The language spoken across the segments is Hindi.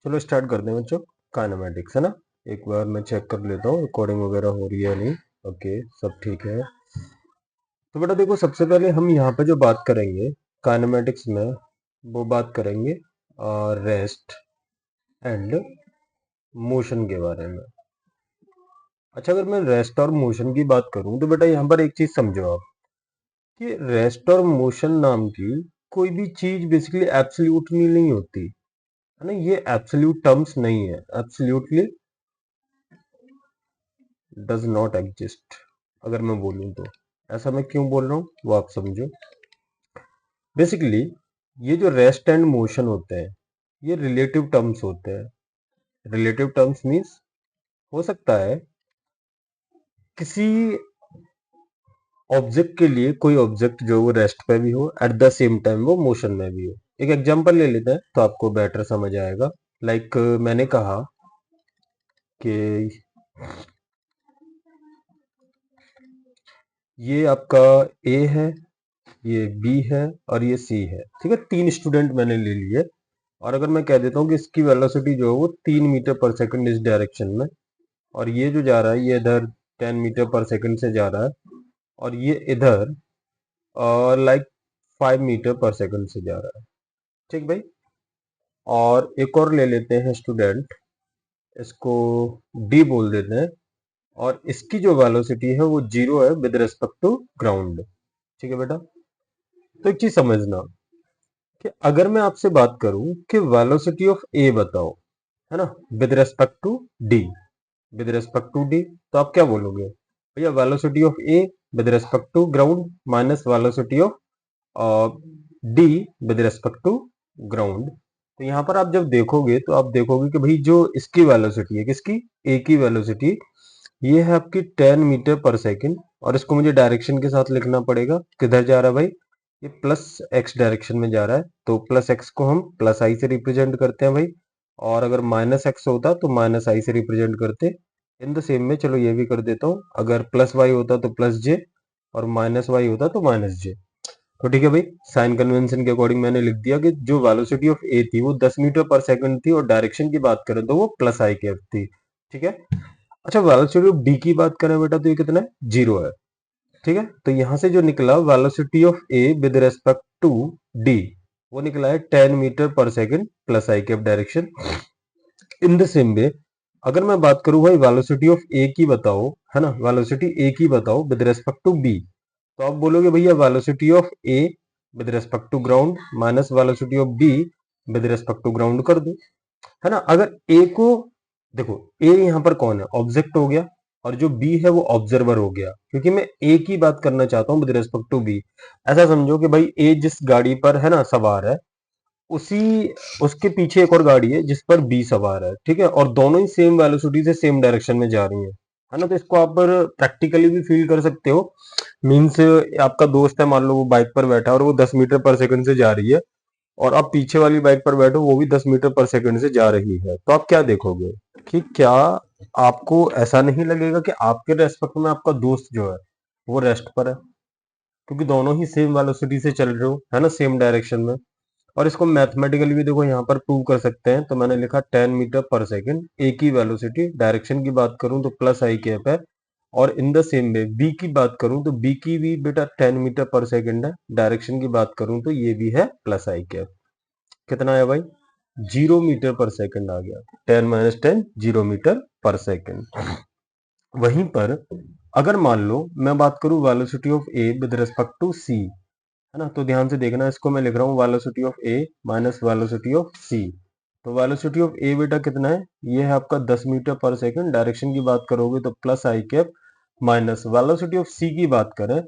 चलो स्टार्ट करते हैं बच्चों। काइनेमेटिक्स है ना। एक बार मैं चेक कर लेता हूँ रिकॉर्डिंग वगैरह हो रही है या नहीं। ओके, सब ठीक है। तो बेटा देखो, सबसे पहले हम यहाँ पे जो बात करेंगे काइनेमेटिक्स में, वो बात करेंगे रेस्ट एंड मोशन के बारे में। अच्छा, अगर मैं रेस्ट और मोशन की बात करूं तो बेटा यहाँ पर एक चीज समझो आप, कि रेस्ट और मोशन नाम की कोई भी चीज बेसिकली एब्सोल्यूटली नहीं होती है ना। ये एब्सोल्यूट टर्म्स नहीं है, एब्सोल्यूटली डज नॉट एग्जिस्ट। अगर मैं बोलूं तो ऐसा मैं क्यों बोल रहा हूँ वो आप समझो। बेसिकली ये जो रेस्ट एंड मोशन होते हैं, ये रिलेटिव टर्म्स होते हैं। रिलेटिव टर्म्स मीन्स हो सकता है किसी ऑब्जेक्ट के लिए कोई ऑब्जेक्ट जो वो रेस्ट पे भी हो, एट द सेम टाइम वो मोशन में भी हो। एक एग्जांपल ले लेते हैं तो आपको बेटर समझ आएगा। लाइक मैंने कहा कि ये आपका ए है, ये बी है और ये सी है। ठीक है, तीन स्टूडेंट मैंने ले लिए और अगर मैं कह देता हूँ कि इसकी वेलोसिटी जो है वो 3 मीटर पर सेकंड इस डायरेक्शन में, और ये जो जा रहा है ये इधर 10 मीटर पर सेकंड से जा रहा है, और ये इधर लाइक 5 मीटर पर सेकंड से जा रहा है। ठीक भाई। और एक और ले लेते हैं स्टूडेंट, इसको डी बोल देते हैं, और इसकी जो वेलोसिटी है वो 0 है विद रिस्पेक्ट टू ग्राउंड। ठीक है बेटा। तो एक चीज समझना कि अगर मैं आपसे बात करूं कि वेलोसिटी ऑफ ए बताओ, है ना, with respect to D, with respect to D, तो आप क्या बोलोगे भैया? Velocity of A with respect to ground minus velocity of D with respect to ground. तो यहां पर आप जब देखोगे तो आप देखोगे कि भाई जो इसकी वेलोसिटी है, किसकी? ए की वेलोसिटी, ये है आपकी 10 मीटर पर सेकंड, और इसको मुझे डायरेक्शन के साथ लिखना पड़ेगा। किधर जा रहा है भाई? ये प्लस एक्स डायरेक्शन में जा रहा है, तो प्लस एक्स को हम प्लस आई से रिप्रेजेंट करते हैं भाई, और अगर माइनस एक्स होता तो माइनस आई से रिप्रेजेंट करते। इन द सेम में चलो ये भी कर देता हूँ, अगर प्लस वाई होता तो प्लस जे, और माइनस वाई होता तो माइनस जे। तो ठीक है भाई, साइन कन्वेंशन के अकॉर्डिंग मैंने लिख दिया कि जो वेलोसिटी ऑफ ए थी वो 10 मीटर पर सेकंड थी, और डायरेक्शन की बात करें तो वो प्लस आई के एफ थी। ठीक है। अच्छा, वेलोसिटी ऑफ डी की बात करें बेटा तो ये कितना है? 0 है। ठीक है, तो यहां से जो निकला velocity of A with respect to D, वो निकला है 10 metre per second plus I cap direction. In the same way अगर मैं बात करूं भाई वेलोसिटी ऑफ ए की बताओ, है ना, वेलोसिटी ए की बताओ विद रेस्पेक्ट टू बी, तो आप बोलोगे भैया velocity of A with respect to ground minus velocity of B with respect to ground कर दो, है ना। अगर ए को देखो, ए यहाँ पर कौन है? ऑब्जेक्ट हो गया, और जो बी है वो ऑब्जर्वर हो गया, क्योंकि मैं ए की बात करना चाहता हूँ विद रिस्पेक्ट टू बी। ऐसा समझो कि भाई ए जिस गाड़ी पर है ना सवार है, उसी उसके पीछे एक और गाड़ी है जिस पर बी सवार है। ठीक है, और दोनों ही सेम वेलोसिटी से सेम डायरेक्शन में जा रही है ना। तो इसको आप प्रैक्टिकली भी फील कर सकते हो। मीन्स आपका दोस्त है, मान लो वो बाइक पर बैठा है और वो 10 मीटर पर सेकंड से जा रही है, और आप पीछे वाली बाइक पर बैठो, वो भी 10 मीटर पर सेकंड से जा रही है, तो आप क्या देखोगे कि क्या आपको ऐसा नहीं लगेगा कि आपके रेस्पेक्ट में आपका दोस्त जो है वो रेस्ट पर है, क्योंकि दोनों ही सेम वेलोसिटी से चल रहे हो, है ना, सेम डायरेक्शन में। और इसको मैथमेटिकली भी देखो यहाँ पर प्रूव कर सकते हैं, तो मैंने लिखा 10 मीटर पर सेकंड, ए की वेलोसिटी डायरेक्शन की बात करूं तो प्लस आई कैप है, और in the same way B की बात करूं तो बी की भी बेटा 10 मीटर पर सेकंड है, डायरेक्शन की बात करूं तो ये भी है प्लस आई कैप। कितना है भाई? 0 मीटर पर सेकंड आ गया। 10 - 10 0 मीटर पर सेकंड। वहीं पर अगर मान लो मैं बात करूं velocity of A with respect to C, है ना, तो ध्यान से देखना, इसको मैं लिख रहा हूँ velocity of A minus velocity of C. तो वेलोसिटी ऑफ ए बेटा कितना है? ये है आपका 10 मीटर पर सेकंड, डायरेक्शन की बात करोगे तो plus I cap, minus velocity of C की बात करें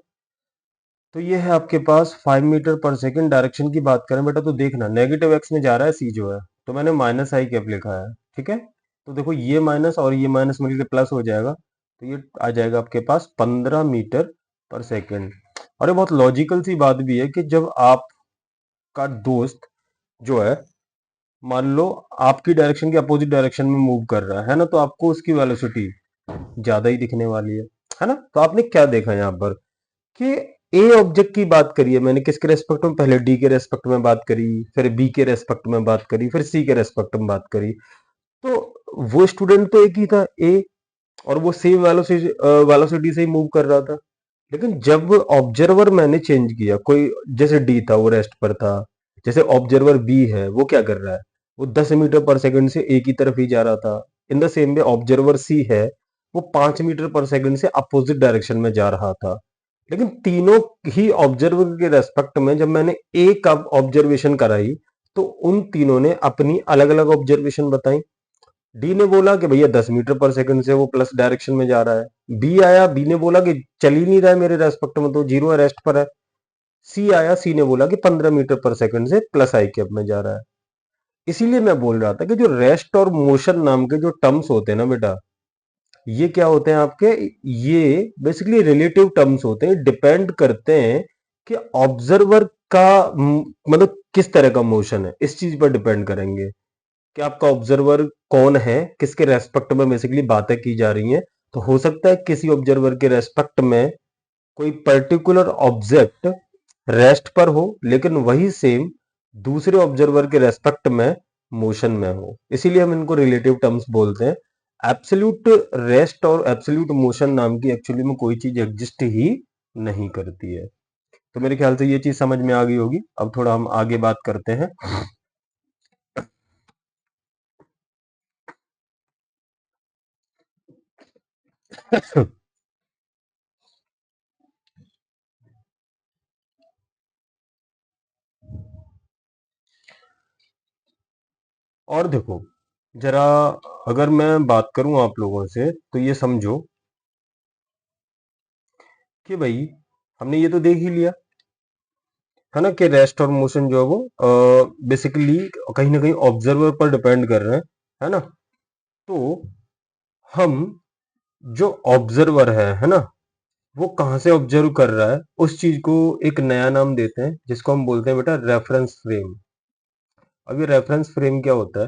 तो ये है आपके पास 5 मीटर पर सेकंड, डायरेक्शन की बात करें बेटा तो देखना नेगेटिव एक्स में जा रहा है सी जो है, तो मैंने माइनस आई कैप लिखा है। ठीक है, तो देखो ये माइनस और ये माइनस मिलकर प्लस हो जाएगा, तो ये आ जाएगा आपके पास 15 मीटर पर सेकंड। और ये बहुत लॉजिकल सी बात भी है कि जब आपका दोस्त जो है, मान लो आपकी डायरेक्शन के अपोजिट डायरेक्शन में मूव कर रहा है ना, तो आपको उसकी वेलोसिटी ज्यादा ही दिखने वाली है ना। तो आपने क्या देखा यहाँ पर कि ए ऑब्जेक्ट की बात करी है मैंने किसके रेस्पेक्ट में, पहले डी के रेस्पेक्ट में बात करी, फिर बी के रेस्पेक्ट में बात करी, फिर सी के रेस्पेक्ट में बात करी। तो वो स्टूडेंट तो एक ही था ए, और वो सेम वेलोसिटी से ही मूव कर रहा था। लेकिन जब ऑब्जर्वर मैंने चेंज किया, कोई जैसे डी था वो रेस्ट पर था, जैसे ऑब्जर्वर बी है वो क्या कर रहा है, वो 10 मीटर पर सेकंड से ए की तरफ ही जा रहा था। In the same way observer C है, वो 5 मीटर पर सेकंड से अपोजिट डायरेक्शन में जा रहा था। लेकिन तीनों ही ऑब्जर्वर के रेस्पेक्ट में जब मैंने ए का ऑब्जर्वेशन कराई, तो उन तीनों ने अपनी अलग अलग ऑब्जर्वेशन बताई। डी ने बोला कि भैया 10 मीटर पर सेकंड से वो प्लस डायरेक्शन में जा रहा है। बी आया, बी ने बोला कि चल ही नहीं रहा है मेरे रेस्पेक्ट में, तो जीरो है, रेस्ट पर है। सी आया, सी ने बोला कि 15 मीटर पर सेकंड से प्लस आई कैप में जा रहा है। इसीलिए मैं बोल रहा था कि जो रेस्ट और मोशन नाम के जो टर्म्स होते हैं ना बेटा, ये क्या होते हैं आपके, ये बेसिकली रिलेटिव टर्म्स होते हैं, डिपेंड करते हैं कि ऑब्जर्वर का मतलब किस तरह का मोशन है, इस चीज पर डिपेंड करेंगे कि आपका ऑब्जर्वर कौन है, किसके रेस्पेक्ट में बेसिकली बातें की जा रही हैं। तो हो सकता है किसी ऑब्जर्वर के रेस्पेक्ट में कोई पर्टिकुलर ऑब्जेक्ट रेस्ट पर हो, लेकिन वही सेम दूसरे ऑब्जर्वर के रेस्पेक्ट में मोशन में हो। इसीलिए हम इनको रिलेटिव टर्म्स बोलते हैं। एब्सोल्यूट रेस्ट और एब्सोल्यूट मोशन नाम की एक्चुअली में कोई चीज एग्जिस्ट ही नहीं करती है। तो मेरे ख्याल से ये चीज समझ में आ गई होगी। अब थोड़ा हम आगे बात करते हैं। और देखो जरा, अगर मैं बात करूं आप लोगों से, तो ये समझो कि भाई हमने ये तो देख ही लिया है ना कि रेस्ट और मोशन जो है वो बेसिकली कहीं ना कहीं ऑब्जर्वर पर डिपेंड कर रहे हैं, है ना। तो हम जो ऑब्जर्वर है ना, वो कहाँ से ऑब्जर्व कर रहा है, उस चीज को एक नया नाम देते हैं जिसको हम बोलते हैं बेटा रेफरेंस फ्रेम। अब ये रेफरेंस फ्रेम क्या होता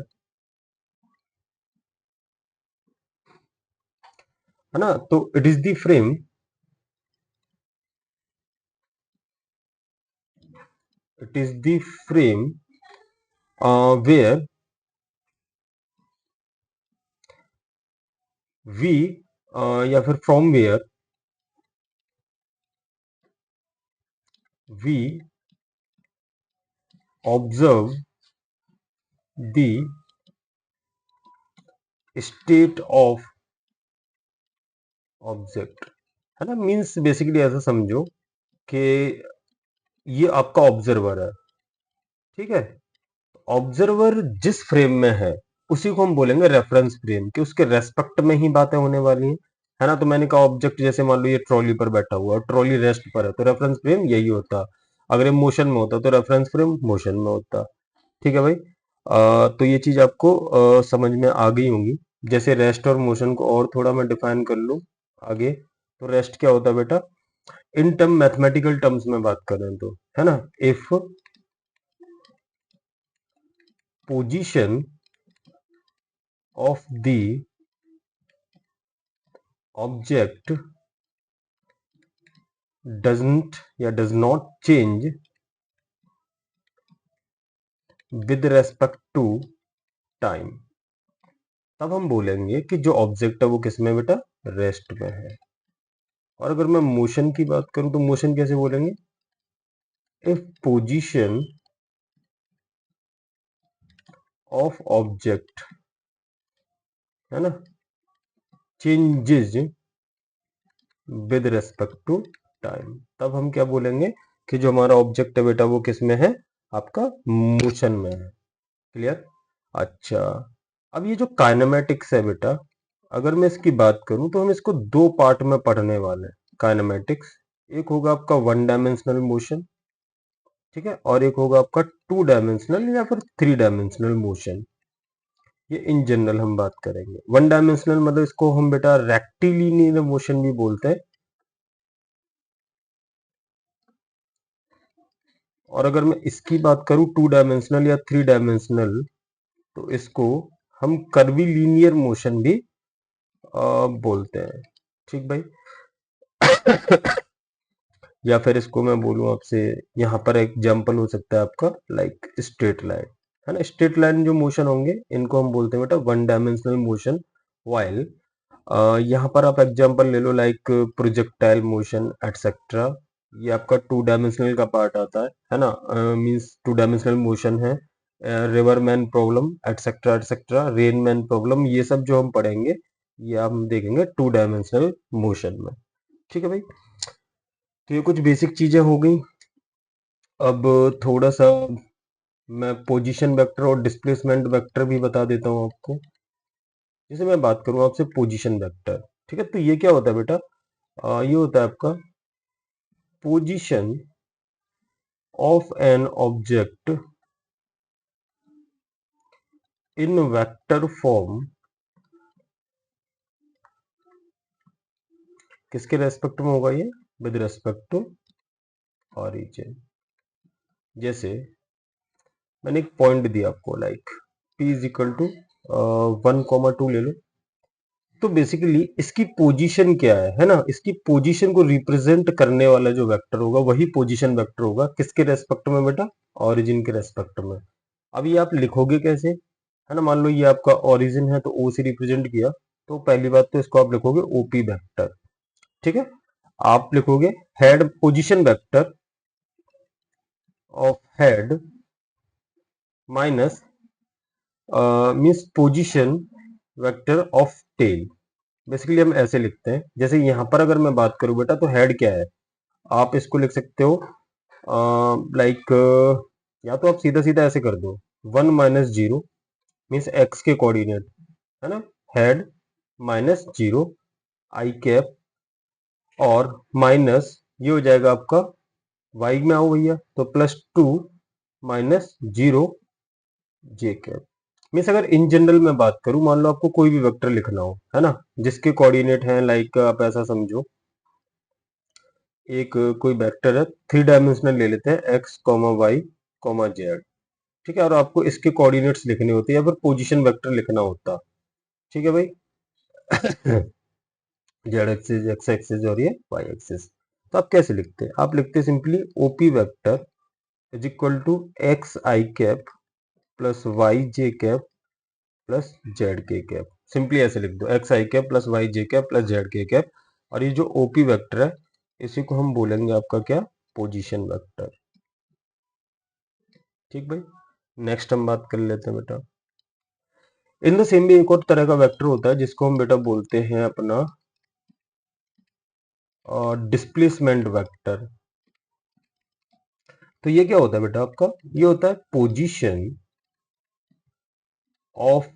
है ना, तो it is the frame, it is the frame where we या फिर from where we observe the state of object, है ना। मीन्स बेसिकली ऐसा समझो कि ये आपका ऑब्जर्वर है, ठीक है। ऑब्जर्वर जिस फ्रेम में है उसी को हम बोलेंगे रेफरेंस फ्रेम, कि उसके रेस्पेक्ट में ही बातें होने वाली हैं, है ना। तो मैंने कहा ऑब्जेक्ट जैसे मान लो ये ट्रॉली पर बैठा हुआ है, ट्रॉली रेस्ट पर है, तो रेफरेंस फ्रेम यही होता। अगर ये मोशन में होता तो रेफरेंस फ्रेम मोशन में होता। ठीक है भाई। तो ये चीज आपको समझ में आ गई होंगी। जैसे रेस्ट और मोशन को और थोड़ा मैं डिफाइन कर लूं आगे, तो रेस्ट क्या होता है बेटा, इन टर्म मैथमेटिकल टर्म्स में बात करें तो, है ना, if position of the object doesn't या does not change with respect to time, तब हम बोलेंगे कि जो ऑब्जेक्ट है वो किस में बेटा, रेस्ट में है। और अगर मैं मोशन की बात करूं तो मोशन कैसे बोलेंगे, इफ पोजीशन ऑफ ऑब्जेक्ट, है ना, changes with respect to time, तब हम क्या बोलेंगे कि जो हमारा ऑब्जेक्ट है बेटा वो किस में है, आपका मोशन में है। क्लियर। अच्छा, अब ये जो काइनेमेटिक्स है बेटा, अगर मैं इसकी बात करूं तो हम इसको दो पार्ट में पढ़ने वाले हैं काइनेमेटिक्स। एक होगा आपका वन डायमेंशनल मोशन, ठीक है, और एक होगा आपका टू डायमेंशनल या फिर थ्री डायमेंशनल मोशन। ये इन जनरल हम बात करेंगे। वन डायमेंशनल मतलब इसको हम बेटा रेक्टिलिनियर मोशन भी बोलते हैं। और अगर मैं इसकी बात करूं टू डायमेंशनल या थ्री डायमेंशनल, तो इसको हम कर्वीलिनियर मोशन भी बोलते हैं। ठीक भाई। या फिर इसको मैं बोलूँ आपसे, यहाँ पर एग्जाम्पल हो सकता है आपका लाइक स्ट्रेट लाइन, है ना। स्ट्रेट लाइन जो मोशन होंगे इनको हम बोलते हैं बेटा वन डायमेंशनल मोशन। वाइल यहाँ पर आप एग्जाम्पल ले लो लाइक प्रोजेक्टाइल मोशन एटसेट्रा, ये आपका टू डायमेंशनल का पार्ट आता है ना। मींस टू डायमेंशनल मोशन है। River man problem etcetera etcetera, rain man problem, ये सब जो हम पढ़ेंगे ये हम देखेंगे टू डायमेंशनल मोशन में। ठीक है भाई, तो ये कुछ बेसिक चीजें हो गई। अब थोड़ा सा मैं पोजीशन वेक्टर और डिस्प्लेसमेंट वेक्टर भी बता देता हूँ आपको। जैसे मैं बात करूँ आपसे पोजीशन वेक्टर, ठीक है, तो ये क्या होता है बेटा, ये होता है आपका position of an object in vector form, किसके रेस्पेक्ट में होगा ये, विद रेस्पेक्ट टू ऑरिजिन। जैसे मैंने एक पॉइंट दिया आपको like p is equal to 1,2 ले लो, तो बेसिकली इसकी पोजीशन क्या है ना, इसकी पोजीशन को रिप्रेजेंट करने वाला जो वेक्टर होगा वही पोजीशन वेक्टर होगा, किसके रेस्पेक्ट में बेटा, ओरिजिन के रेस्पेक्ट में। अब ये आप लिखोगे कैसे, है ना, मान लो ये आपका ओरिजिन है तो ओ से रिप्रेजेंट किया, तो पहली बात तो इसको आप लिखोगे ओपी वेक्टर, ठीक है। आप लिखोगे head position vector of head minus means position vector of tail. Basically हम ऐसे लिखते हैं, जैसे यहां पर अगर मैं बात करूं बेटा तो हेड क्या है, आप इसको लिख सकते हो लाइक या तो आप सीधा सीधा ऐसे कर दो 1 - 0 मीन्स एक्स के कोऑर्डिनेट, है ना, हेड माइनस 0 आई कैप, और माइनस ये हो जाएगा आपका वाई में आओ भैया तो +2 - 0 जे कैप। मीन्स अगर इन जनरल में बात करूं, मान लो आपको कोई भी वेक्टर लिखना हो, है ना, जिसके कोऑर्डिनेट हैं लाइक आप ऐसा समझो, एक कोई वेक्टर है 3 डायमेंशनल ले लेते हैं x, y, z, ठीक है, और आपको इसके कोऑर्डिनेट्स लिखने होते हैं या फिर पोजीशन वेक्टर लिखना होता, ठीक है भाई। जेड एक्सिस, एक्स एक्सिस और ये वाई एक्सिस, तो आप कैसे लिखते हैं, आप लिखते हैं simply OP vector is equal to x i cap plus y j cap plus z k cap. Simply ऐसे लिख दो x i cap plus y j cap plus z k cap, और ये जो ओपी वेक्टर है इसी को हम बोलेंगे आपका क्या, पोजीशन वेक्टर। ठीक भाई, नेक्स्ट हम बात कर लेते हैं बेटा, इन द सेम भी एक और तरह का वेक्टर होता है जिसको हम बेटा बोलते हैं अपना डिस्प्लेसमेंट वेक्टर। तो ये क्या होता है बेटा आपका, ये होता है position of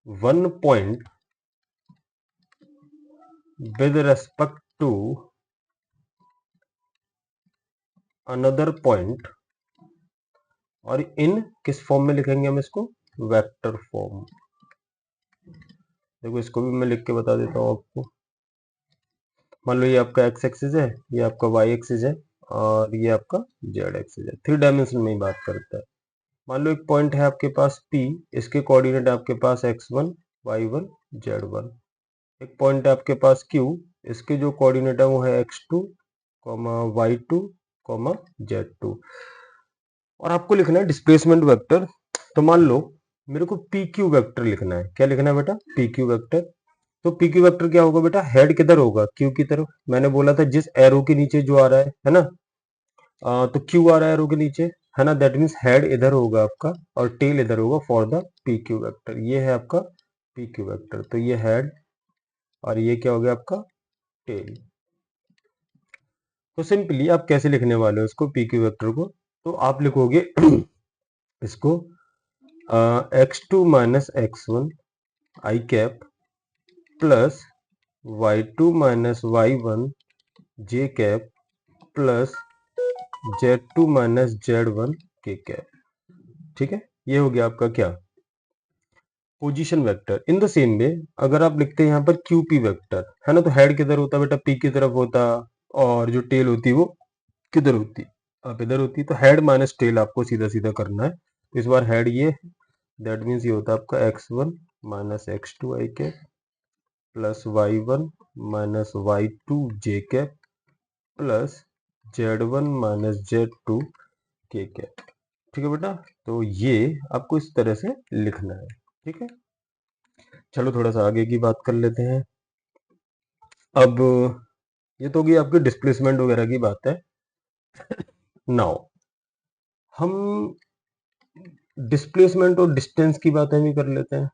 one point with respect to another point, और इन किस फॉर्म में लिखेंगे हम इसको, वेक्टर फॉर्म। देखो इसको भी मैं लिख के बता देता हूँ आपको। मान लो ये आपका एक्स एक्सिस है, ये आपका वाई एक्सिस है, और ये आपका जेड एक्सिस है, 3 डायमेंशन में ही बात करता है। मान लो एक पॉइंट है आपके पास P, इसके कोऑर्डिनेट आपके पास x1, y1, z1। एक पॉइंट है आपके पास Q, इसके जो कोऑर्डिनेट है वो है x2, y2, z2, और आपको लिखना है डिस्प्लेसमेंट वेक्टर। तो मान लो मेरे को पी क्यू वेक्टर लिखना है, क्या लिखना है बेटा, पी क्यू वेक्टर। तो पी क्यू वेक्टर क्या होगा बेटा, हेड किधर होगा, क्यू की तरफ। मैंने बोला था जिस एरो के नीचे जो आ रहा है ना, तो क्यू आ रहा है एरो के नीचे, है ना, दैट मीन्स हेड इधर होगा आपका और टेल इधर होगा for the P Q vector. ये है आपका पी क्यू वेक्टर, तो ये हेड और ये क्या हो गया आपका टेल। तो सिंपली आप कैसे लिखने वाले हो इसको पी क्यू वेक्टर को, तो आप लिखोगे इसको x2 - x1 आई कैप प्लस y2 - y1 जे कैप प्लस z2 - z1 के कैप। ठीक है, ये हो गया आपका क्या, position vector. In the same way अगर आप लिखते हैं यहाँ पर क्यूपी वेक्टर, है ना, तो हेड किधर होता बेटा, पी की तरफ होता, और जो टेल होती वो किधर होती, आप इधर होती। तो हेड माइनस टेल आपको सीधा सीधा करना है, तो इस बार हेड ये, दैट मीन्स ये होता है आपका x1 - x2 I cap plus y1 - y2 J cap plus Z1 minus Z2 K cap. ठीक है बेटा, तो ये आपको इस तरह से लिखना है। ठीक है, चलो थोड़ा सा आगे की बात कर लेते हैं। अब ये तो होगी आपकी डिस्प्लेसमेंट वगैरह की बात है। नाउ हम डिस्प्लेसमेंट और डिस्टेंस की बातें भी कर लेते हैं।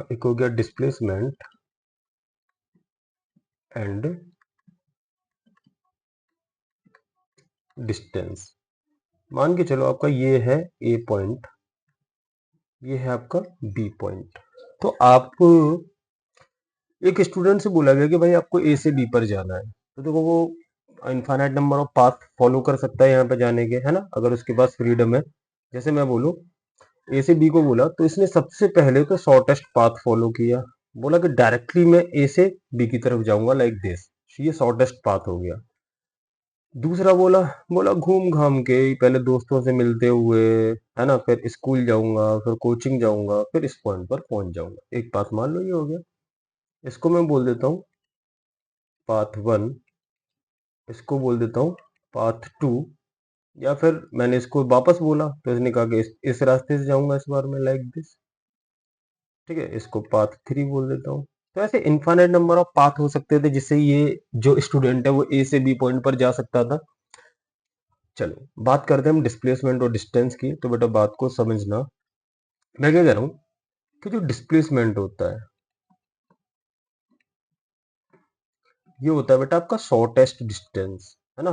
एक हो गया डिस्प्लेसमेंट एंड डिस्टेंस। मान के चलो आपका ये है ए पॉइंट, ये है आपका बी पॉइंट। तो आप एक स्टूडेंट से बोला गया कि भाई आपको ए से बी पर जाना है, तो देखो वो infinite number of path follow कर सकता है यहाँ पे जाने के, है ना, अगर उसके पास फ्रीडम है। जैसे मैं बोलूँ ए से बी को बोला, तो इसने सबसे पहले तो शॉर्टेस्ट पाथ फॉलो किया, बोला कि डायरेक्टली मैं ए से बी की तरफ जाऊंगा लाइक दिस, ये शॉर्टेस्ट पाथ हो गया। दूसरा बोला बोला घूम घाम के पहले दोस्तों से मिलते हुए, है ना, फिर स्कूल जाऊंगा, फिर कोचिंग जाऊंगा, फिर इस पॉइंट पर पहुंच जाऊंगा। एक पाथ मान लो ये हो गया, इसको मैं बोल देता हूँ पाथ 1, इसको बोल देता हूँ पाथ 2, या फिर मैंने इसको वापस बोला तो इसने कहा कि इस रास्ते से जाऊंगा इस बार मैं लाइक दिस। ठीक है, इसको पाथ 3 बोल देता हूँ। तो ऐसे इनफाइनाइट नंबर ऑफ पाथ हो सकते थे जिससे ये जो स्टूडेंट है वो ए से बी पॉइंट पर जा सकता था। चलो बात करते हैं हम डिस्प्लेसमेंट और डिस्टेंस की। तो बेटा बात को समझना, मैं क्या कह रहा हूँ कि जो डिस्प्लेसमेंट होता है, ये होता है बेटा आपका शॉर्टेस्ट डिस्टेंस, है ना,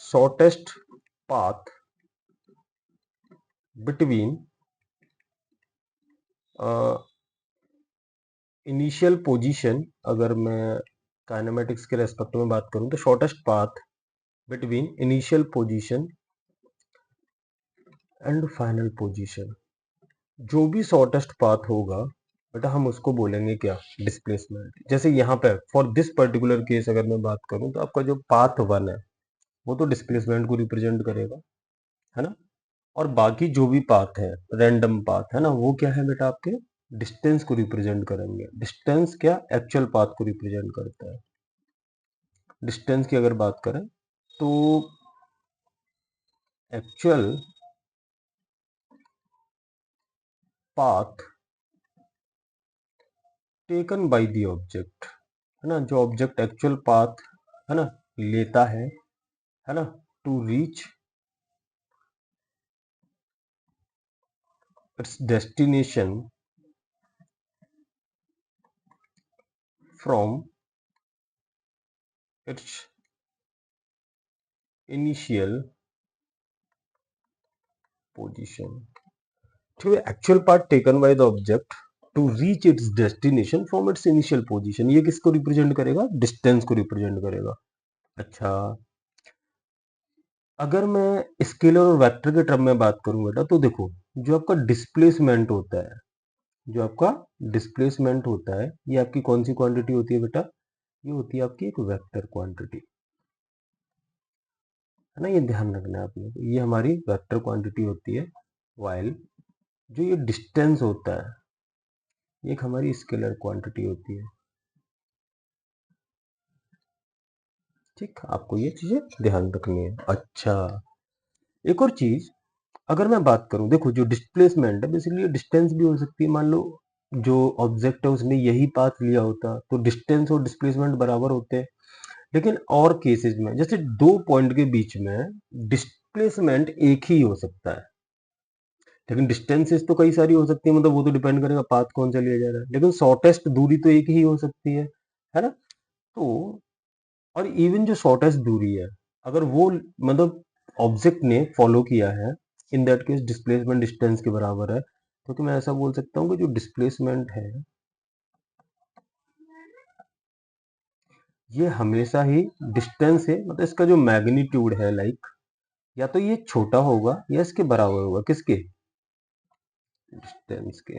shortest path between initial position. अगर मैं काइनेमेटिक्स के रेस्पेक्ट में बात करूं तो shortest path between initial position and final position, जो भी शॉर्टेस्ट पाथ होगा बेटा हम उसको बोलेंगे क्या, डिस्प्लेसमेंट। जैसे यहाँ पे फॉर दिस पर्टिकुलर केस अगर मैं बात करूं तो आपका जो पाथ 1 है वो तो डिस्प्लेसमेंट को रिप्रेजेंट करेगा, है ना, और बाकी जो भी पाथ है रैंडम पाथ है ना, वो क्या है बेटा आपके डिस्टेंस को रिप्रेजेंट करेंगे। डिस्टेंस क्या एक्चुअल पाथ को रिप्रेजेंट करता है। डिस्टेंस की अगर बात करें तो actual path taken by the object, है ना, जो ऑब्जेक्ट एक्चुअल पाथ, है ना, लेता है ना, to reach its destination from its initial position. ठीक है, actual path taken by the object to reach its destination from its initial position, ये किसको रिप्रेजेंट करेगा, डिस्टेंस को रिप्रेजेंट करेगा। अच्छा, अगर मैं स्केलर और वेक्टर के टर्म में बात करूं बेटा, तो देखो जो आपका डिस्प्लेसमेंट होता है, जो आपका डिस्प्लेसमेंट होता है, ये आपकी कौन सी क्वांटिटी होती है बेटा, ये होती है आपकी एक वेक्टर क्वांटिटी, है ना, ये ध्यान रखना है आपने, ये हमारी वेक्टर क्वांटिटी होती है। वाइल जो ये डिस्टेंस होता है ये एक हमारी स्केलर क्वांटिटी होती है। ठीक, आपको ये चीजें ध्यान रखनी है। अच्छा, एक और चीज अगर मैं बात करूं, देखो जो डिस्प्लेसमेंट है बेसिकली डिस्टेंस भी हो सकती है। मान लो जो ऑब्जेक्ट है उसने यही पाथ लिया होता तो डिस्टेंस और डिस्प्लेसमेंट बराबर होते हैं। लेकिन और केसेस में जैसे दो पॉइंट के बीच में डिस्प्लेसमेंट एक ही हो सकता है, लेकिन डिस्टेंसेस तो कई सारी हो सकती है, मतलब वो तो डिपेंड करेगा पाथ कौन सा लिया जा रहा है, लेकिन शॉर्टेस्ट दूरी तो एक ही हो सकती है ना। तो और इवन जो शॉर्टेस्ट दूरी है अगर वो मतलब ऑब्जेक्ट ने फॉलो किया है, in that case displacement distance के बराबर है। तो मैं ऐसा बोल सकता हूँ कि जो डिस्प्लेसमेंट है ये हमेशा ही डिस्टेंस है, मतलब इसका जो मैग्नीट्यूड है लाइक या तो ये छोटा होगा या इसके बराबर होगा, किसके, डिस्टेंस के,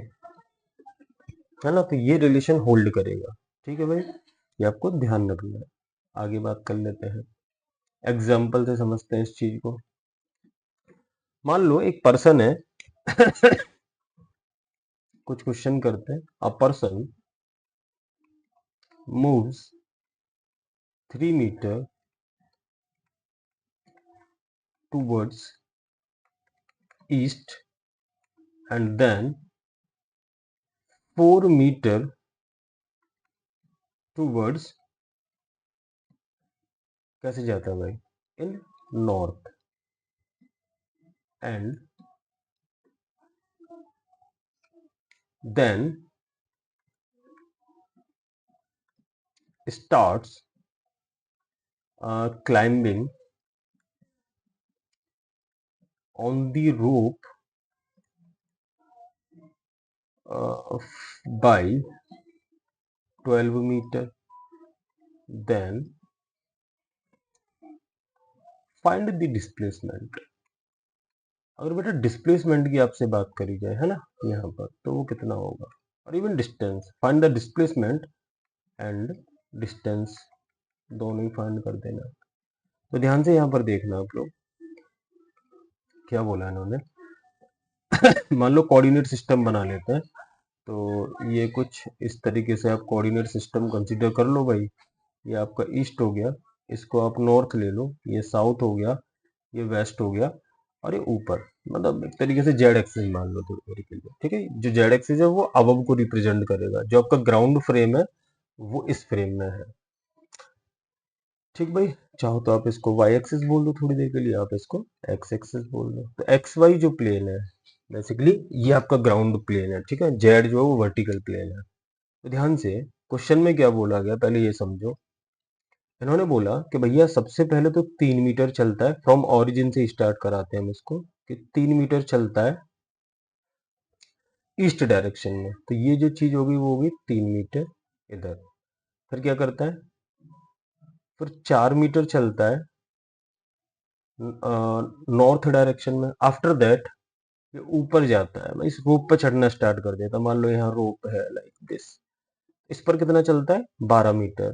है ना। तो ये रिलेशन होल्ड करेगा। ठीक है भाई, ये आपको ध्यान रखना है। आगे बात कर लेते हैं, एग्जाम्पल से समझते हैं इस चीज को। मान लो एक पर्सन है कुछ क्वेश्चन करते हैं। A person moves 3 meter towards east and then 4 meter towards, कैसे जाता है भाई, in north end then starts climbing on the rope by 12 meter. Then find the displacement. अगर बेटा डिस्प्लेसमेंट की आपसे बात करी जाए है ना यहाँ पर, तो वो कितना होगा, और even distance, find the displacement and distance, दोनों ही फाइंड कर देना। तो ध्यान से यहाँ पर देखना आप लोग, क्या बोला इन्होंने। मान लो कोऑर्डिनेट सिस्टम बना लेते हैं, तो ये कुछ इस तरीके से आप कोऑर्डिनेट सिस्टम कंसीडर कर लो भाई। ये आपका ईस्ट हो गया, इसको आप नॉर्थ ले लो, ये साउथ हो गया, ये वेस्ट हो गया, और ये ऊपर, मतलब एक तरीके से जेड एक्सिस मान लो थोड़ी के लिए, ठीक है। जो जेड एक्सिस है वो अबव को रिप्रेजेंट करेगा, जो आपका ग्राउंड फ्रेम है वो इस फ्रेम में है, ठीक भाई। चाहो तो आप इसको वाई एक्सिस बोल दो थोड़ी देर के लिए, आप इसको एक्स एक्सिस बोल दो। तो एक्स वाई जो प्लेन है बेसिकली ये आपका ग्राउंड प्लेन है, ठीक है। जेड जो है वो वर्टिकल प्लेन है। तो ध्यान से क्वेश्चन में क्या बोला गया पहले ये समझो। इन्होंने बोला कि भैया सबसे पहले तो 3 मीटर चलता है, फ्रॉम ऑरिजिन से स्टार्ट कराते हैं हम इसको, कि 3 मीटर चलता है ईस्ट डायरेक्शन में, तो ये जो चीज होगी वो होगी 3 मीटर इधर। फिर क्या करता है, फिर 4 मीटर चलता है नॉर्थ डायरेक्शन में। आफ्टर दैट ये ऊपर जाता है, मैं इस रोप पर चढ़ना स्टार्ट कर देता, मान लो यहाँ रोप है लाइक दिस, इस पर कितना चलता है 12 मीटर,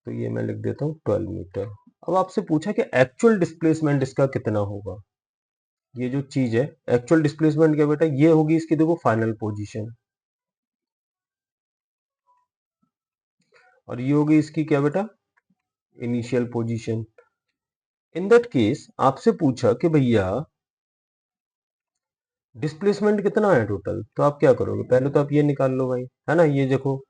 तो ये मैं लिख देता हूँ 12 मीटर। अब आपसे पूछा कि एक्चुअल डिस्प्लेसमेंट इसका कितना होगा। ये जो चीज है एक्चुअल डिस्प्लेसमेंट क्या बेटा, ये होगी इसकी देखो फाइनल पोजीशन, और ये होगी इसकी क्या बेटा, initial position. In that case आपसे पूछा कि भैया डिस्प्लेसमेंट कितना है टोटल, तो आप क्या करोगे, पहले तो आप ये निकाल लो भाई, है ना। ये देखो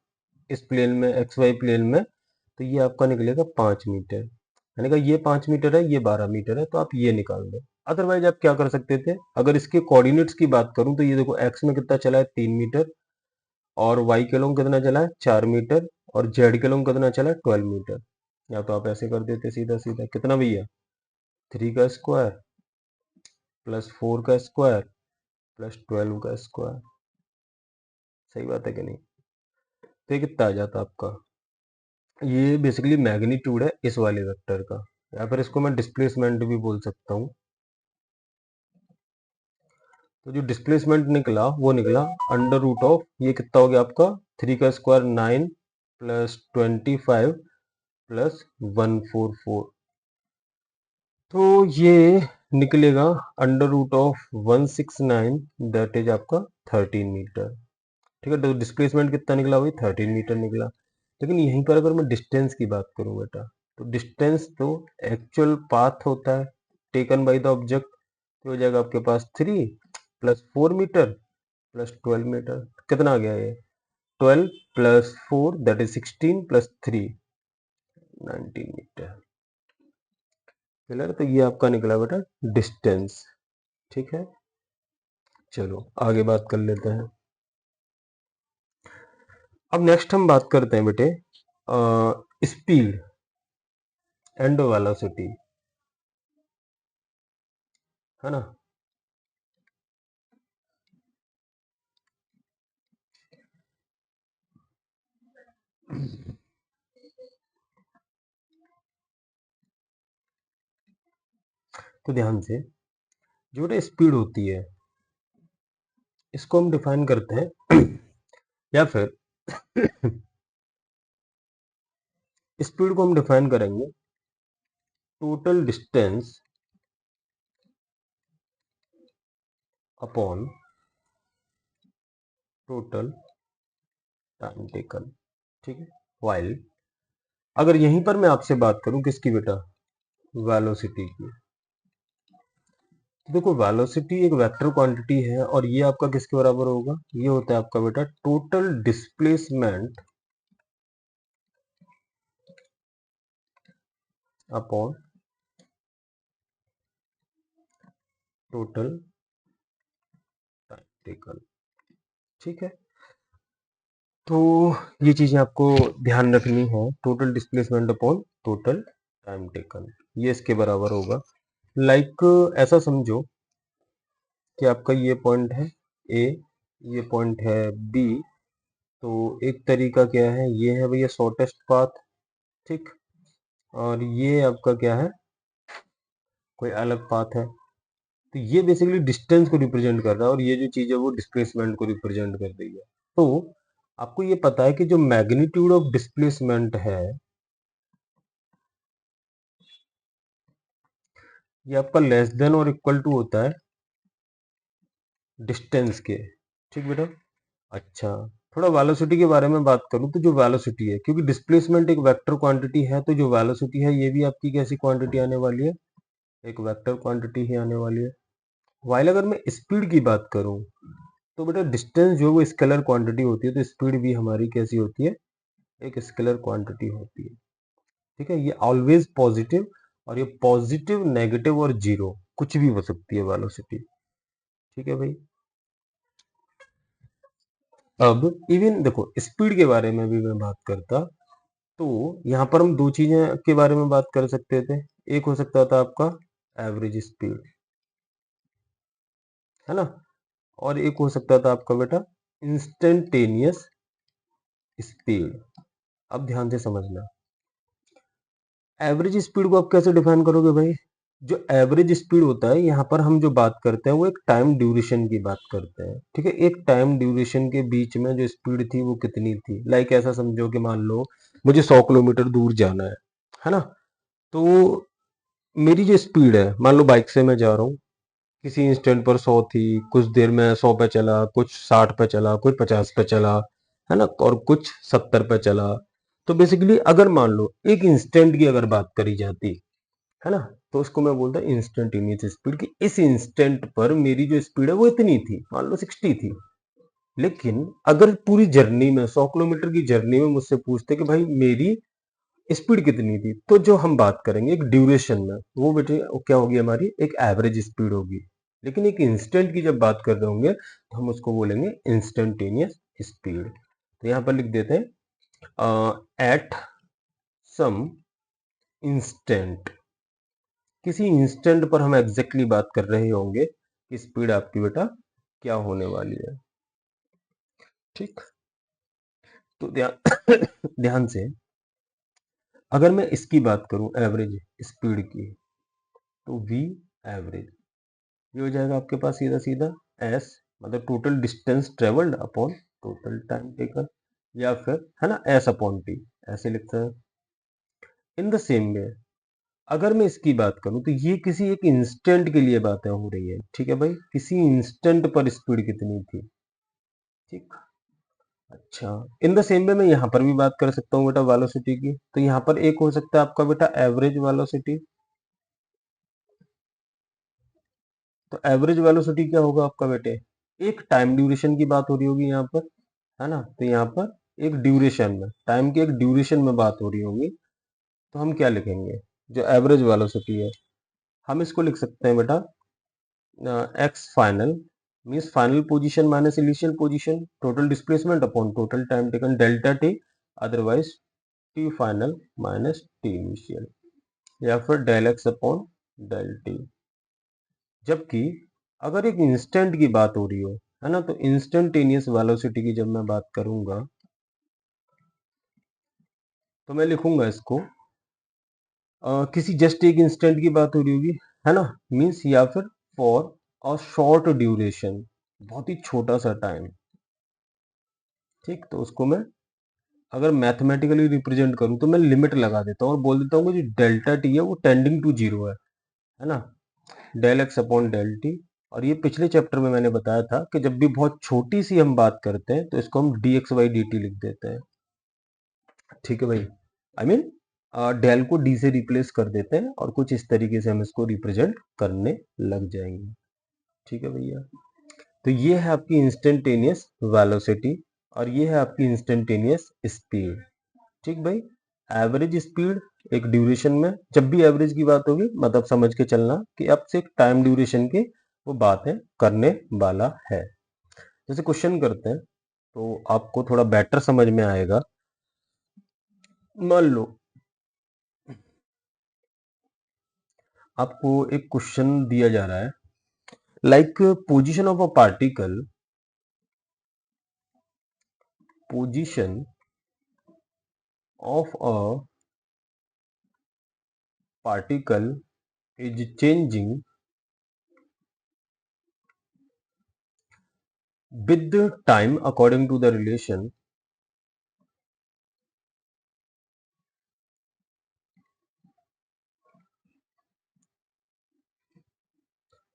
इस प्लेन में, एक्स वाई प्लेन में, तो ये आपका निकलेगा 5 मीटर, यानी कि ये 5 मीटर है, ये 12 मीटर है, तो आप ये निकाल दो। अदरवाइज आप क्या कर सकते थे, अगर इसके कोऑर्डिनेट्स की बात करूं तो ये देखो एक्स में कितना चला है 3 मीटर, और वाई के लॉन्ग कितना चला है 4 मीटर, और जेड के लॉन्ग कितना चला है 12 मीटर। या तो आप ऐसे कर देते सीधा सीधा, कितना भैया 3 का स्क्वायर प्लस 4 का स्क्वायर प्लस 12 का स्क्वायर, सही बात है कि नहीं। तो ये कितना आ जाता आपका, ये बेसिकली मैग्नीट्यूड है इस वाले वेक्टर का, या फिर इसको मैं डिस्प्लेसमेंट भी बोल सकता हूँ। तो जो डिस्प्लेसमेंट निकला वो निकला अंडर रूट ऑफ, ये कितना हो गया आपका 3 का स्क्वायर 9 प्लस 25 प्लस 144, तो ये निकलेगा under root of 169, that is आपका 13 मीटर, ठीक है। तो डिस्प्लेसमेंट कितना निकला, वही 13 मीटर निकला। लेकिन यहीं पर अगर मैं डिस्टेंस की बात करूं बेटा, तो डिस्टेंस तो एक्चुअल पाथ होता है टेकन बाय द ऑब्जेक्ट, तो हो जाएगा आपके पास 3 प्लस 4 मीटर प्लस 12 मीटर, कितना आ गया ये 12 plus 4 that is 16 plus 3 19 metre. Clear, तो ये आपका निकला बेटा डिस्टेंस, ठीक है। चलो आगे बात कर लेते हैं। अब नेक्स्ट हम बात करते हैं बेटे स्पीड एंड वेलोसिटी, है ना। तो ध्यान से, जो बेटा स्पीड होती है इसको हम डिफाइन करते हैं या फिर स्पीड को हम डिफाइन करेंगे total distance upon total time taken, ठीक है। व्हाइल अगर यहीं पर मैं आपसे बात करूं किसकी बेटा, वेलोसिटी की, तो देखो वेलोसिटी एक वेक्टर क्वांटिटी है और ये आपका किसके बराबर होगा, ये होता है आपका बेटा total displacement upon total time taken. ठीक है, तो ये चीजें आपको ध्यान रखनी है, total displacement upon total time taken, ये इसके बराबर होगा। लाइक ऐसा समझो कि आपका ये पॉइंट है ए, ये पॉइंट है बी, तो एक तरीका क्या है, ये है भैया शॉर्टेस्ट पाथ, ठीक, और ये आपका क्या है, कोई अलग पाथ है, तो ये बेसिकली डिस्टेंस को रिप्रेजेंट कर रहा है और ये जो चीज है वो डिस्प्लेसमेंट को रिप्रेजेंट कर रही है। तो आपको ये पता है कि जो मैग्नीट्यूड ऑफ डिस्प्लेसमेंट है ये आपका लेस देन और इक्वल टू होता है डिस्टेंस के, ठीक बेटा। अच्छा, थोड़ा वेलोसिटी के बारे में बात करूं तो जो वेलोसिटी है, क्योंकि डिस्प्लेसमेंट एक वेक्टर क्वांटिटी है, तो जो वेलोसिटी है ये भी आपकी कैसी क्वांटिटी आने वाली है, एक वेक्टर क्वांटिटी ही आने वाली है। वाइल अगर मैं स्पीड की बात करूं तो बेटा डिस्टेंस जो है वो स्केलर क्वांटिटी होती है, तो स्पीड भी हमारी कैसी होती है, एक स्केलर क्वांटिटी होती है। ठीक है, ये ऑलवेज पॉजिटिव, और ये पॉजिटिव, नेगेटिव और जीरो कुछ भी हो सकती है वेलोसिटी। ठीक है भाई, अब इवन देखो स्पीड के बारे में भी मैं बात करता तो यहाँ पर हम दो चीजें के बारे में बात कर सकते थे। एक हो सकता था आपका एवरेज स्पीड, है ना, और एक हो सकता था आपका बेटा इंस्टेंटेनियस स्पीड। अब ध्यान से समझना, एवरेज स्पीड को आप कैसे डिफाइन करोगे भाई, जो एवरेज स्पीड होता है यहाँ पर हम जो बात करते हैं वो एक टाइम ड्यूरेशन की बात करते हैं। ठीक है, एक टाइम ड्यूरेशन के बीच में जो स्पीड थी वो कितनी थी, लाइक ऐसा समझो कि मान लो मुझे 100 किलोमीटर दूर जाना है ना, तो मेरी जो स्पीड है, मान लो बाइक से मैं जा रहा हूँ, किसी इंस्टेंट पर 100 थी, कुछ देर में 100 पे चला, कुछ 60 पे चला, कुछ 50 पे चला, है ना, और कुछ 70 पे चला। तो बेसिकली अगर मान लो एक इंस्टेंट की अगर बात करी जाती है ना, तो उसको मैं बोलता इंस्टेंटेनियस स्पीड, की इस इंस्टेंट पर मेरी जो स्पीड है वो इतनी थी, मान लो 60 थी। लेकिन अगर पूरी जर्नी में 100 किलोमीटर की जर्नी में मुझसे पूछते कि भाई मेरी स्पीड कितनी थी, तो जो हम बात करेंगे एक ड्यूरेशन में, वो बेटे क्या होगी, हमारी एक एवरेज स्पीड होगी। लेकिन एक इंस्टेंट की जब बात कर रहे होंगे तो हम उसको बोलेंगे इंस्टेंटेनियस स्पीड। तो यहाँ पर लिख देते हैं एट सम इंस्टेंट, किसी इंस्टेंट पर हम एग्जैक्टली बात कर रहे होंगे कि स्पीड आपकी बेटा क्या होने वाली है। ठीक, तो ध्यान ध्यान से, अगर मैं इसकी बात करूं एवरेज स्पीड की, तो वी एवरेज ये हो जाएगा आपके पास सीधा सीधा एस, मतलब total distance travelled upon total time taken, या फिर है ना एस अपॉन टी, ऐसे लिखते हैं। इन द सेम वे अगर मैं इसकी बात करूं तो ये किसी एक इंस्टेंट के लिए बातें हो रही है। ठीक है भाई, किसी इंस्टेंट पर स्पीड कितनी थी। ठीक, अच्छा, इन द सेम वे मैं यहाँ पर भी बात कर सकता हूँ बेटा वेलोसिटी की, तो यहाँ पर एक हो सकता है आपका बेटा एवरेज वेलोसिटी। तो एवरेज वेलोसिटी क्या होगा आपका बेटे, एक टाइम ड्यूरेशन की बात हो रही होगी यहाँ पर, है ना, तो यहाँ पर एक ड्यूरेशन में, टाइम के एक ड्यूरेशन में बात हो रही होगी, तो हम क्या लिखेंगे, जो एवरेज वेलोसिटी है हम इसको लिख सकते हैं बेटा x final means final position minus initial position, total displacement upon total time taken delta t, otherwise t final minus T initial, या फिर del x upon del t. जबकि अगर एक इंस्टेंट की बात हो रही हो, है ना, तो इंस्टेंटेनियस वेलोसिटी की जब मैं बात करूंगा तो मैं लिखूंगा इसको किसी जस्ट एक इंस्टेंट की बात हो रही होगी, है ना, मीन्स या फिर फॉर अ शॉर्ट ड्यूरेशन, बहुत ही छोटा सा टाइम। ठीक, तो उसको मैं अगर मैथमेटिकली रिप्रेजेंट करूं तो मैं लिमिट लगा देता हूँ और बोल देता हूँ कि जो डेल्टा टी है वो टेंडिंग टू जीरो है ना, del x upon del t. और ये पिछले चैप्टर में मैंने बताया था कि जब भी बहुत छोटी सी हम बात करते हैं तो इसको हम D x by D T लिख देते हैं। ठीक है भाई, आई मीन डेल को डी से रिप्लेस कर देते हैं और कुछ इस तरीके से हम इसको रिप्रेजेंट करने लग जाएंगे। ठीक है भैया, तो ये है आपकी इंस्टेंटेनियस वेलोसिटी और ये है आपकी इंस्टेंटेनियस स्पीड। ठीक भाई, एवरेज स्पीड एक ड्यूरेशन में, जब भी एवरेज की बात होगी मतलब समझ के चलना कि आपसे एक टाइम ड्यूरेशन की वो बात है करने वाला है। जैसे क्वेश्चन करते हैं तो आपको थोड़ा बेटर समझ में आएगा। मान लो आपको एक क्वेश्चन दिया जा रहा है, like position of a particle, position of a particle is changing with the time according to the relation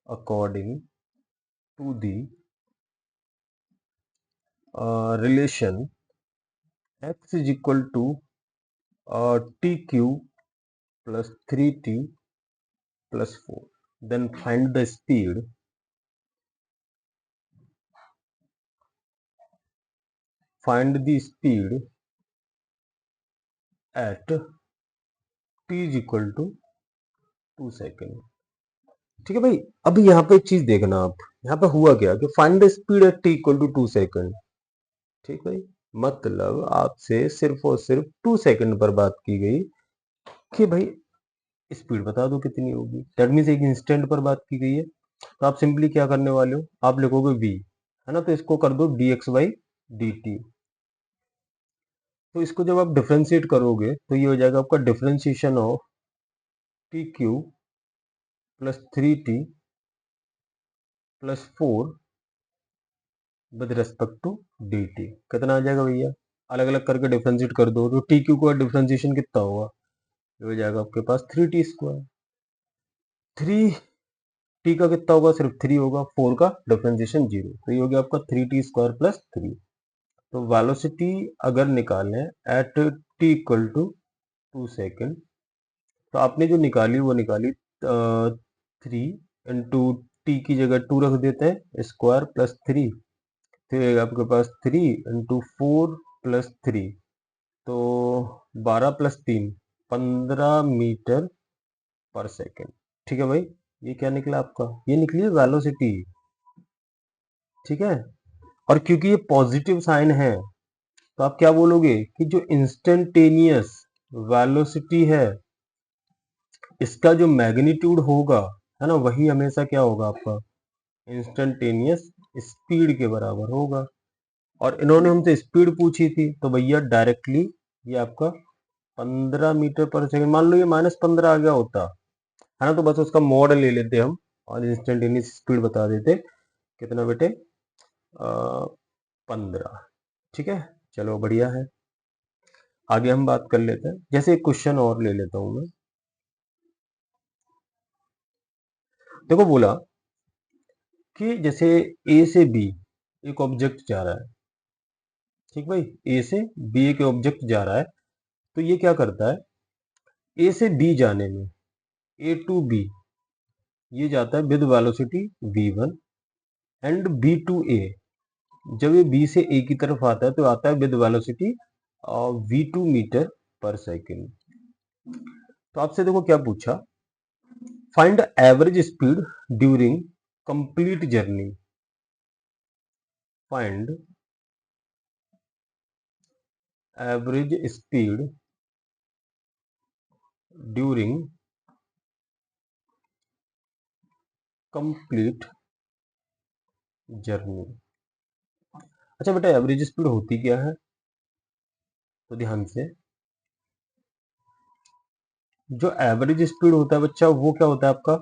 according to the relation x is equal to tq plus 3t plus 4, then find the speed at t is equal to 2 second. ठीक है भाई, अभी यहाँ पे एक चीज देखना आप, यहाँ पे हुआ क्या कि find the speed at T equal to 2 second. ठीक भाई, मतलब आपसे सिर्फ और सिर्फ 2 सेकेंड पर बात की गई कि भाई स्पीड बता दो कितनी होगी। दैट मीन्स एक इंस्टेंट पर बात की गई है, तो आप सिंपली क्या करने वाले हो, आप लिखोगे v, है ना, तो इसको कर दो dx बाई dt। तो इसको जब आप डिफ्रेंशिएट करोगे तो ये हो जाएगा आपका differentiation of t cube plus 3t plus 4 with respect to dt। कितना आ जाएगा भैया, अलग अलग करके डिफ्रेंशिएट कर दो तो टी क्यू का डिफ्रेंशिएशन कितना होगा, ये हो जाएगा आपके पास 3t स्क्वायर। 3t का कितना होगा, सिर्फ 3 होगा, 4 का डिफरेंशिएशन 0, तो ये हो गया आपका 3t स्क्वायर प्लस 3। तो वेलोसिटी अगर निकालें at t equal to 2 second, तो आपने जो निकाली वो निकाली 3 इंटू टी की जगह 2 रख देते हैं स्क्वायर प्लस 3, फिर आपके पास 3 इंटू 4 प्लस 3, तो 12 प्लस 3 15 मीटर पर सेकेंड। ठीक है भाई, ये क्या निकला आपका, ये निकली वेलोसिटी। ठीक है, और क्योंकि ये पॉजिटिव साइन है तो आप क्या बोलोगे कि जो इंस्टेंटेनियस वेलोसिटी है इसका जो मैग्नीट्यूड होगा, है ना, वही हमेशा क्या होगा आपका इंस्टेंटेनियस स्पीड के बराबर होगा। और इन्होंने हमसे स्पीड पूछी थी तो भैया डायरेक्टली ये आपका 15 मीटर पर सेकंड, मान लो ये -15 आ गया होता, है ना, तो बस उसका मॉड ले लेते हम और इंस्टेंटेनियस स्पीड बता देते कितना बेटे 15। ठीक है, चलो बढ़िया है, आगे हम बात कर लेते हैं। जैसे एक क्वेश्चन और ले लेता हूं मैं, देखो बोला कि जैसे ए से बी एक ऑब्जेक्ट जा रहा है। ठीक भाई, ए से बी एक ऑब्जेक्ट जा रहा है, तो ये क्या करता है, ए से बी जाने में, ए टू बी, ये जाता है with velocity v1 and B to A, जब ये बी से ए की तरफ आता है तो आता है with velocity v2 metre per second. तो आपसे देखो क्या पूछा, find average speed during complete journey, find average speed during complete journey. अच्छा बेटा, एवरेज स्पीड होती क्या है, तो ध्यान से, जो एवरेज स्पीड होता है बच्चा वो क्या होता है आपका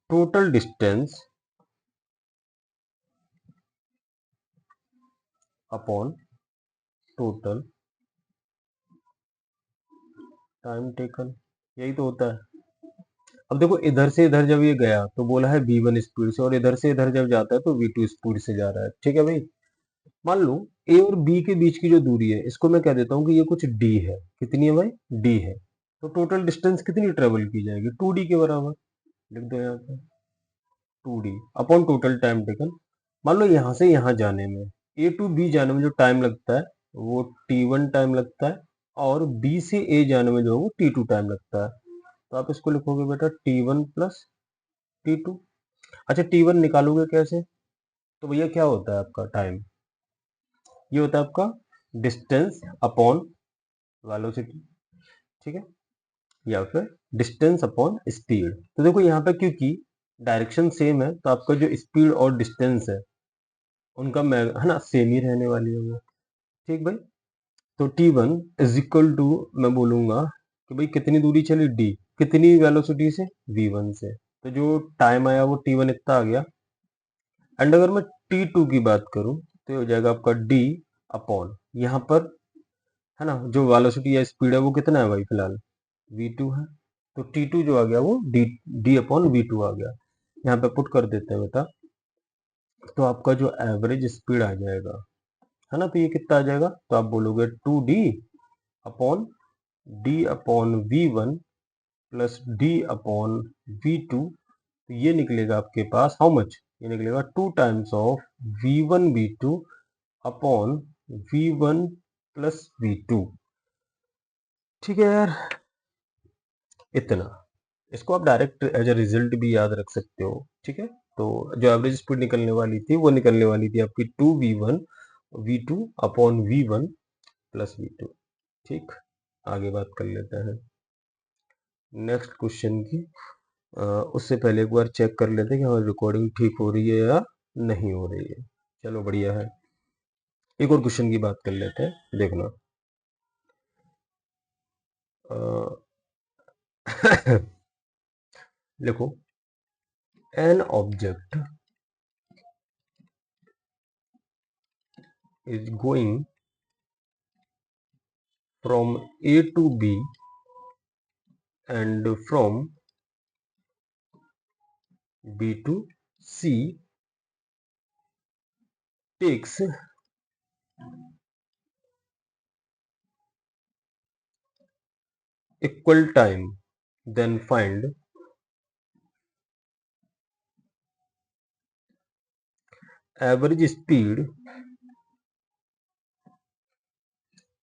total distance upon total time taken, यही तो होता है। अब देखो इधर से इधर जब ये गया तो बोला है v1 स्पीड से, और इधर से इधर जब जाता है तो v2 स्पीड से जा रहा है। ठीक है भाई, मान लो ए और बी के बीच की जो दूरी है इसको मैं कह देता हूँ कि ये कुछ डी है। कितनी है भाई? डी है। तो टोटल डिस्टेंस कितनी ट्रेवल की जाएगी? 2d के बराबर। लिख दो यहाँ पे 2d upon total time taken. मान लो यहाँ से यहाँ जाने में, ए टू बी जाने में जो टाइम लगता है वो t1 टाइम लगता है, और बी से ए जाने में जो है वो t2 टाइम लगता है। तो आप इसको लिखोगे बेटा t1 प्लस t2। अच्छा t1 निकालोगे कैसे? तो भैया क्या होता है आपका टाइम? ये होता है आपका डिस्टेंस अपॉन वेलोसिटी, ठीक है, या फिर डिस्टेंस अपॉन स्पीड। तो देखो यहाँ पे क्योंकि डायरेक्शन सेम है तो आपका जो स्पीड और डिस्टेंस है उनका है ना सेम ही रहने वाली है वो। ठीक भाई। तो t1 इज इक्वल टू, मैं बोलूंगा कि भाई कितनी दूरी चली d, कितनी वेलोसिटी से? v1 से। तो जो टाइम आया वो t1 इतना आ गया। एंड अगर मैं t2 की बात करूं तो ये हो जाएगा आपका d अपॉन, यहाँ पर है ना जो वेलोसिटी या स्पीड है वो कितना है भाई फिलहाल? v2 है। तो t2 जो आ गया वो d अपॉन v2 आ गया। यहाँ पे पुट कर देते हैं बेटा, तो आपका जो एवरेज स्पीड आ जाएगा है ना, तो ये कितना आ जाएगा? तो आप बोलोगे 2d upon d upon v1 plus d upon v2। तो ये निकलेगा आपके पास हाउ मच? ये निकलेगा 2 times of v1 v2 upon v1 plus v2। ठीक है यार, इतना। इसको आप डायरेक्ट एज अ रिजल्ट भी याद रख सकते हो। ठीक है, तो जो एवरेज स्पीड निकलने वाली थी वो निकलने वाली थी आपकी 2v1 v2 upon v1 plus v2। ठीक, आगे बात कर लेते हैं नेक्स्ट क्वेश्चन की। उससे पहले एक बार चेक कर लेते हैं कि हमारी रिकॉर्डिंग ठीक हो रही है या नहीं हो रही है। चलो बढ़िया है, एक और क्वेश्चन की बात कर लेते हैं, देखना। देखो, an object is going from A to B and from B to C takes equal time, then find average speed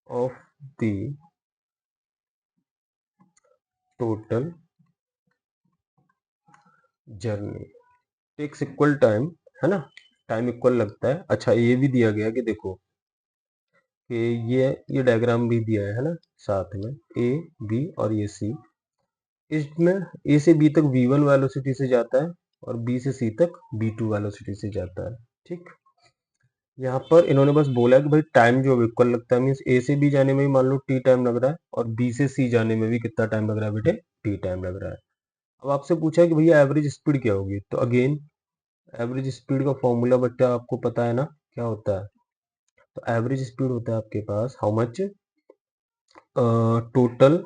of the total journey. Takes equal time, है ना, टाइम इक्वल लगता है। अच्छा ये भी दिया गया कि देखो कि ये डायग्राम भी दिया है ना साथ में, ए बी और ये सी। इसमें ए से बी तक v1 वेलोसिटी से जाता है और बी से सी तक v2 वेलोसिटी से जाता है। ठीक, यहाँ पर इन्होंने बस बोला है कि भाई टाइम जो इक्वल लगता है, मीन्स ए से बी जाने में भी मान लो टी टाइम लग रहा है और बी से सी जाने में भी कितना टाइम लग रहा है बेटे? टी टाइम लग रहा है। अब आपसे पूछा है कि भैया एवरेज स्पीड क्या होगी, तो अगेन एवरेज स्पीड का फॉर्मूला बच्चा आपको पता है ना क्या होता है? तो एवरेज स्पीड होता है आपके पास how much, total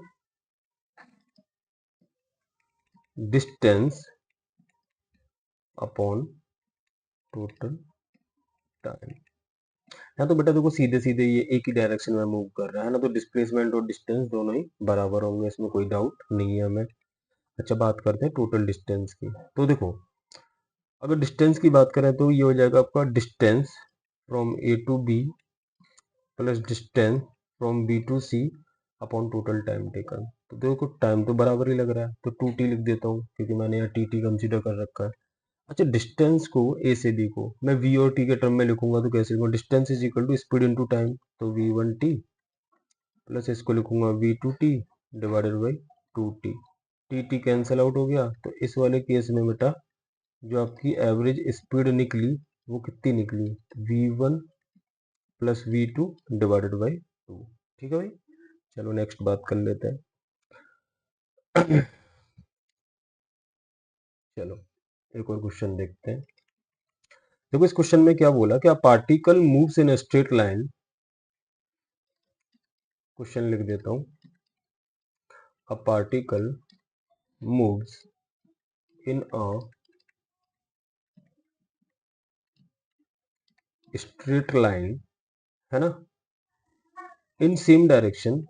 distance upon total time. यहाँ तो बेटा देखो सीधे सीधे ये एक ही डायरेक्शन में मूव कर रहा है ना, तो डिस्प्लेसमेंट और डिस्टेंस दोनों ही बराबर होंगे, इसमें कोई डाउट नहीं है हमें। अच्छा बात करते हैं टोटल डिस्टेंस की। तो देखो अगर डिस्टेंस की बात करें तो ये हो जाएगा आपका distance from A to B plus distance from B to C upon total time taken. तो देखो टाइम तो बराबर ही लग रहा है, तो 2t लिख देता हूँ क्योंकि मैंने यहाँ टी कंसीडर कर रखा है। अच्छा डिस्टेंस को ए से बी को मैं वी और टी के टर्म में लिखूंगा तो कैसे लिखूंगा? Distance is equal to speed into time, तो v1t प्लस इसको लिखूंगा v2t divided by 2t। T cancel out हो गया, तो इस वाले केस में बेटा जो आपकी एवरेज स्पीड निकली वो कितनी निकली? v1 plus v2 divided by 2। ठीक है भाई, चलो नेक्स्ट बात कर लेते हैं। चलो एक और क्वेश्चन देखते हैं। देखो इस क्वेश्चन में क्या बोला कि a particle moves in a straight line. Question लिख देता हूं, a particle moves in a straight line है ना, in same direction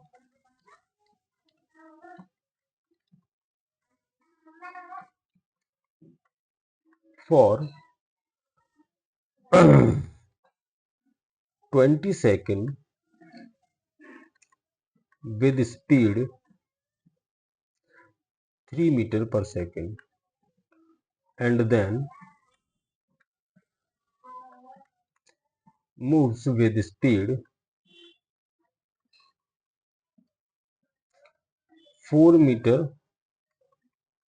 for 20 second with speed 3 meter per second and then moves with speed 4 meter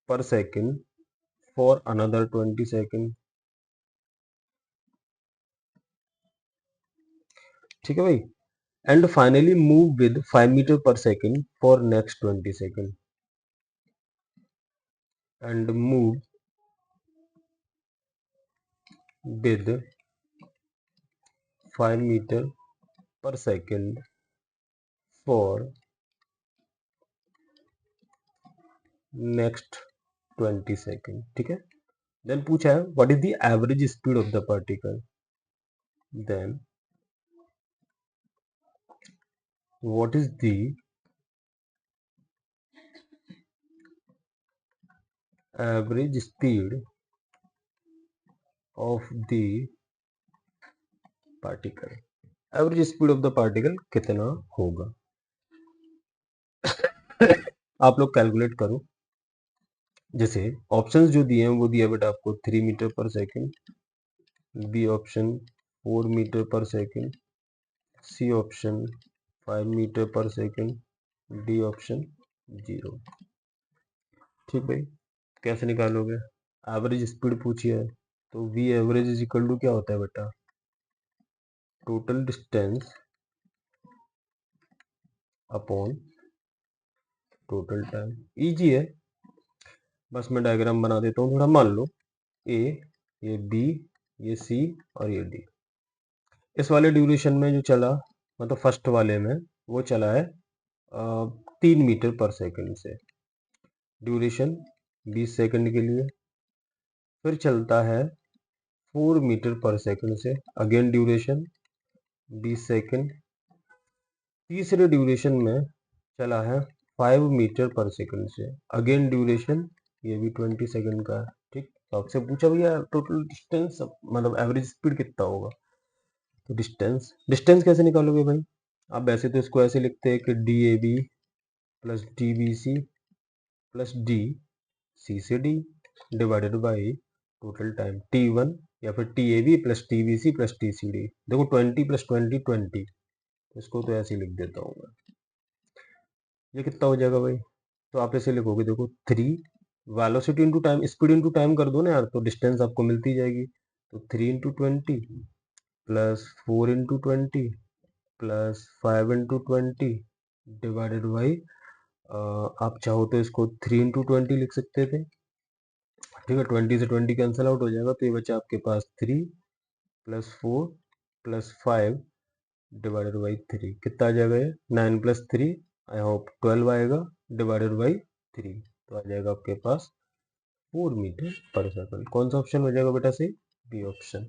per second for another 20 seconds। ठीक है भाई, and finally move with 5 meter per second for next 20 seconds and move with 5 meter per second for next 20 seconds। ठीक है, देन पूछा है what is the average speed of the particle, then what is the average speed of the particle, average speed of the particle कितना होगा। आप लोग कैलकुलेट करो, जैसे ऑप्शंस जो दिए हैं वो दिया बेटा आपको 3 metre per second, B option 4 meter per second, C option 5 metre per second, D option 0। ठीक भाई, कैसे निकालोगे, एवरेज स्पीड पूछी है तो v average is equal to क्या होता है बेटा, total distance upon total time. Easy है, बस मैं डायग्राम बना देता हूँ थोड़ा, मान लो ए, ये बी, ये सी और ये डी। इस वाले ड्यूरेशन में जो चला, मतलब फर्स्ट वाले में वो चला है 3 मीटर पर सेकंड से, ड्यूरेशन 20 सेकंड के लिए। फिर चलता है 4 मीटर पर सेकंड से, अगेन ड्यूरेशन 20 सेकंड। तीसरे ड्यूरेशन में चला है 5 मीटर पर सेकंड से, अगेन ड्यूरेशन ये भी 20 सेकंड का है। ठीक, तो आपसे पूछा भैया टोटल डिस्टेंस मतलब एवरेज स्पीड कितना होगा, तो डिस्टेंस, डिस्टेंस कैसे निकालोगे भाई, आप वैसे तो इसको ऐसे लिखते हैं कि D A B plus D B C plus D C से D divided by total time T one, या फिर T A B plus T B C plus T C D. देखो 20 प्लस 20 20, इसको तो ऐसे ही लिख देता हूँ मैं, ये कितना हो जाएगा भाई, तो आप ऐसे लिखोगे, देखो 3 velocity into time, speed into time कर दो ना यार, तो डिस्टेंस आपको मिलती जाएगी। तो 3 into 20 plus 4 into 20 plus 5 into 20 divided by, आप चाहो तो इसको 3 इंटू 20 लिख सकते थे। ठीक है, 20 से 20 कैंसिल आउट हो जाएगा, तो ये बचा आपके पास 3 प्लस 4 प्लस 5 डिवाइडेड बाई 3, कितना आ जाएगा ये 9 प्लस 3, आई होप 12 आएगा, डिवाइडेड बाई 3, तो आ जाएगा आपके पास 4 मीटर पर सेकंड। कौन सा ऑप्शन हो जाएगा बेटा सही, बी ऑप्शन।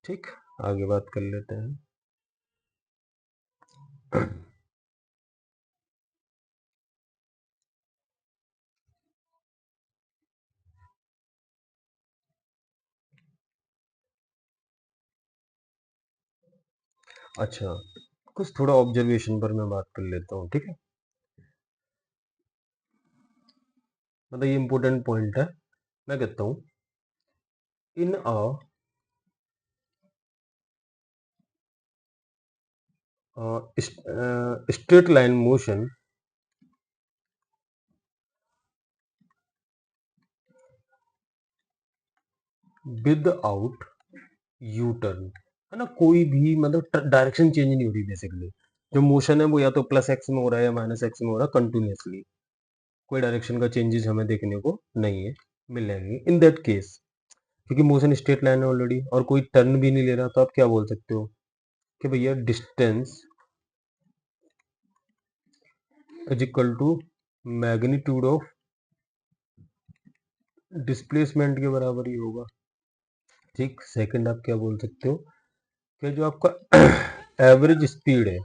ठीक, आगे बात कर लेते हैं। अच्छा, कुछ थोड़ा ऑब्जर्वेशन पर मैं बात कर लेता हूँ, ठीक है, मतलब ये इंपॉर्टेंट पॉइंट है। मैं कहता हूँ in a straight line motion without U turn, है ना, कोई भी मतलब डायरेक्शन चेंज नहीं हो रही, बेसिकली जो मोशन है वो या तो प्लस एक्स में हो रहा है या माइनस एक्स में हो रहा है कंटिन्यूसली, कोई डायरेक्शन का चेंजेस हमें देखने को नहीं है मिलेंगे इन दैट केस, क्योंकि मोशन स्ट्रेट लाइन है ऑलरेडी और कोई टर्न भी नहीं ले रहा, तो आप क्या बोल सकते हो कि भैया distance is equal to magnitude of displacement के बराबर ही होगा। ठीक, सेकंड आप क्या बोल सकते हो कि जो आपका एवरेज स्पीड है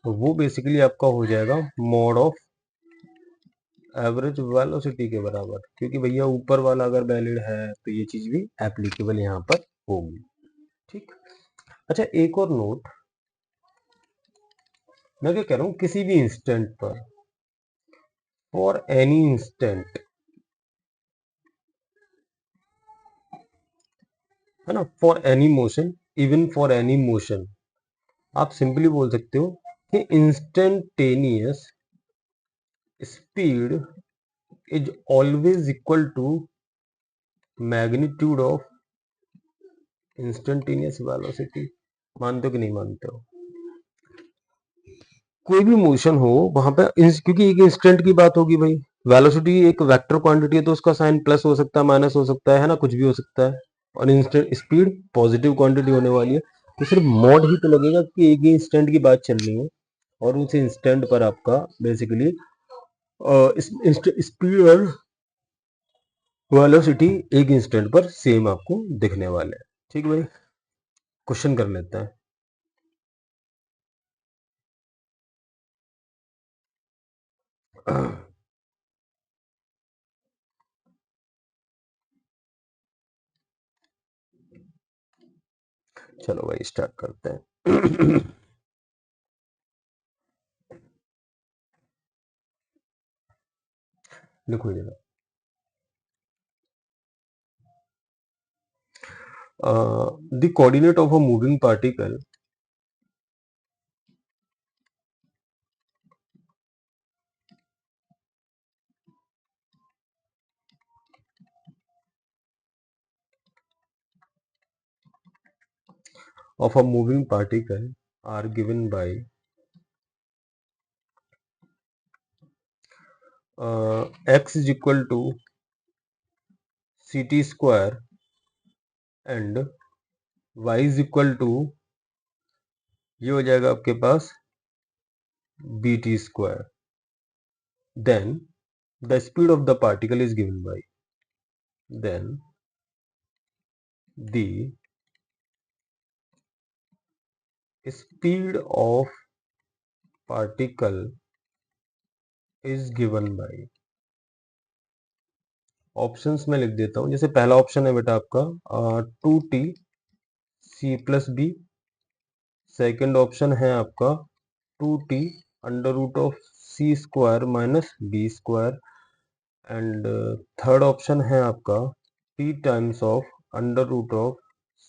तो वो बेसिकली आपका हो जाएगा मॉड ऑफ एवरेज वेलोसिटी के बराबर, क्योंकि भैया ऊपर वाला अगर वैलिड है तो ये चीज भी एप्लीकेबल यहाँ पर होगी। ठीक। अच्छा एक और नोट, मैं क्या कह रहा हूँ, किसी भी इंस्टेंट पर, फॉर एनी इंस्टेंट, है ना, for any motion, even for any motion, आप सिंपली बोल सकते हो कि instantaneous speed is always equal to magnitude of instantaneous velocity. मानते हो कि नहीं मानते हो? कोई भी मोशन हो वहां पे क्योंकि एक इंस्टेंट की बात होगी भाई, वेलोसिटी एक वेक्टर क्वांटिटी है तो उसका साइन प्लस हो सकता है, माइनस हो सकता है ना, कुछ भी हो सकता है। और इंस्टेंट स्पीड पॉजिटिव क्वांटिटी होने वाली है, तो सिर्फ मॉड ही तो लगेगा कि एक ही इंस्टेंट की बात चल रही है और उस इंस्टेंट पर आपका बेसिकली स्पीड और वेलोसिटी एक इंस्टेंट पर सेम आपको दिखने वाले हैं। ठीक भाई, क्वेश्चन कर लेते हैं। चलो भाई स्टार्ट करते हैं। लिखो जरा, the coordinate of a moving particle are given by x is equal to ct square and y is equal to, ये हो जाएगा आपके पास bt square, then the speed of the particle is given by, then the speed of particle is given by, options में लिख देता हूं। जैसे पहला ऑप्शन है बेटा आपका 2t c plus b, second option है आपका 2t under root of c square minus b square, and third option है आपका t times of under root of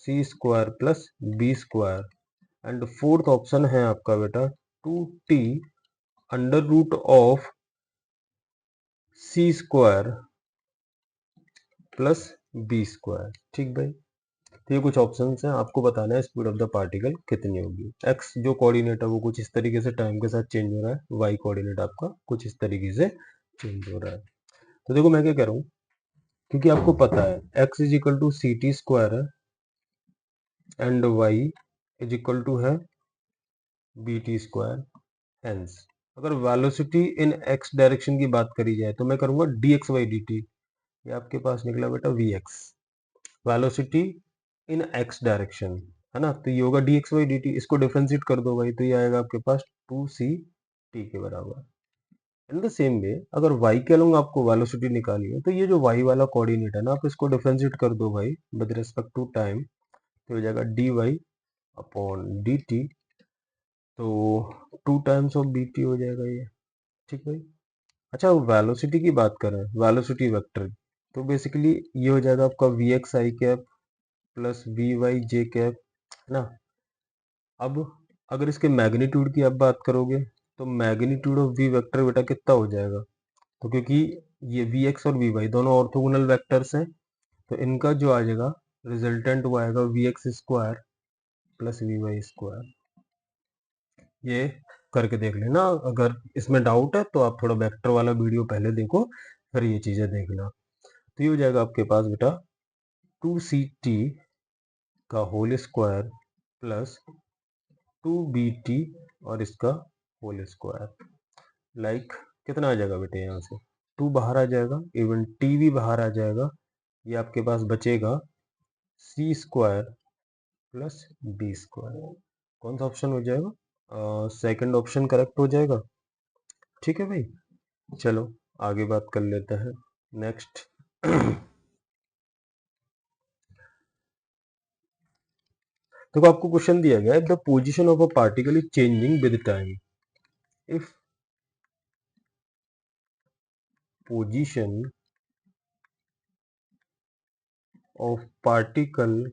c square plus b square, and fourth option है आपका बेटा 2t under root of c square plus b square. ठीक भाई, तो ये कुछ ऑप्शंस हैं, आपको बताना है स्पीड ऑफ द पार्टिकल कितनी होगी। एक्स जो कोऑर्डिनेट है वो कुछ इस तरीके से टाइम के साथ चेंज हो रहा है, वाई कोऑर्डिनेट आपका कुछ इस तरीके से चेंज हो रहा है। तो देखो मैं क्या कह रहा हूँ, क्योंकि आपको पता है X is equal to C T square है and Y is equal to है बी टी स्क्वायर, हेंस अगर वेलोसिटी इन एक्स डायरेक्शन की बात करी जाए तो मैं करूंगा D X by D T, ये आपके पास निकला बेटा V X, velocity in X direction, है ना, तो ये होगा D X by D T, इसको डिफ्रेंशिएट कर दो भाई तो ये आएगा आपके पास 2c t के बराबर। इन द सेम वे अगर y के अलॉन्ग आपको वेलोसिटी निकालनी है तो ये जो y वाला कोऑर्डिनेट है ना, आप इसको डिफ्रेंशिएट कर दो भाई विद रिस्पेक्ट टू टाइम, तो हो जाएगा dy अपॉन dt, तो 2 टाइम्स ऑफ bt हो जाएगा ये। ठीक भाई। अच्छा वेलोसिटी की बात करें, वेलोसिटी वेक्टर, तो बेसिकली ये हो जाएगा आपका v x i cap plus v y j cap, है ना। अब अगर इसके मैग्नीट्यूड की आप बात करोगे तो मैग्नीट्यूड ऑफ वी वेक्टर बेटा कितना हो जाएगा, तो क्योंकि ये वी एक्स और वी वाई दोनों ऑर्थोगोनल वेक्टर्स हैं तो इनका जो आ जाएगा रिजल्टेंट वो आएगा v x square plus v y square. ये करके देख लेना, अगर इसमें डाउट है तो आप थोड़ा वेक्टर वाला वीडियो पहले देखो फिर ये चीजें देखना। तो ये हो जाएगा आपके पास बेटा 2ct का होल स्क्वायर प्लस 2bt और इसका होल स्क्वायर, लाइक कितना आ जाएगा बेटे, यहाँ से 2 बाहर आ जाएगा, इवन t भी बाहर आ जाएगा, ये आपके पास बचेगा c square plus b square. कौन सा ऑप्शन हो जाएगा? सेकंड ऑप्शन करेक्ट हो जाएगा। ठीक है भाई, चलो आगे बात कर लेते हैं। नेक्स्ट देखो आपको क्वेश्चन दिया गया है, the position of a particle is changing with time if position of particle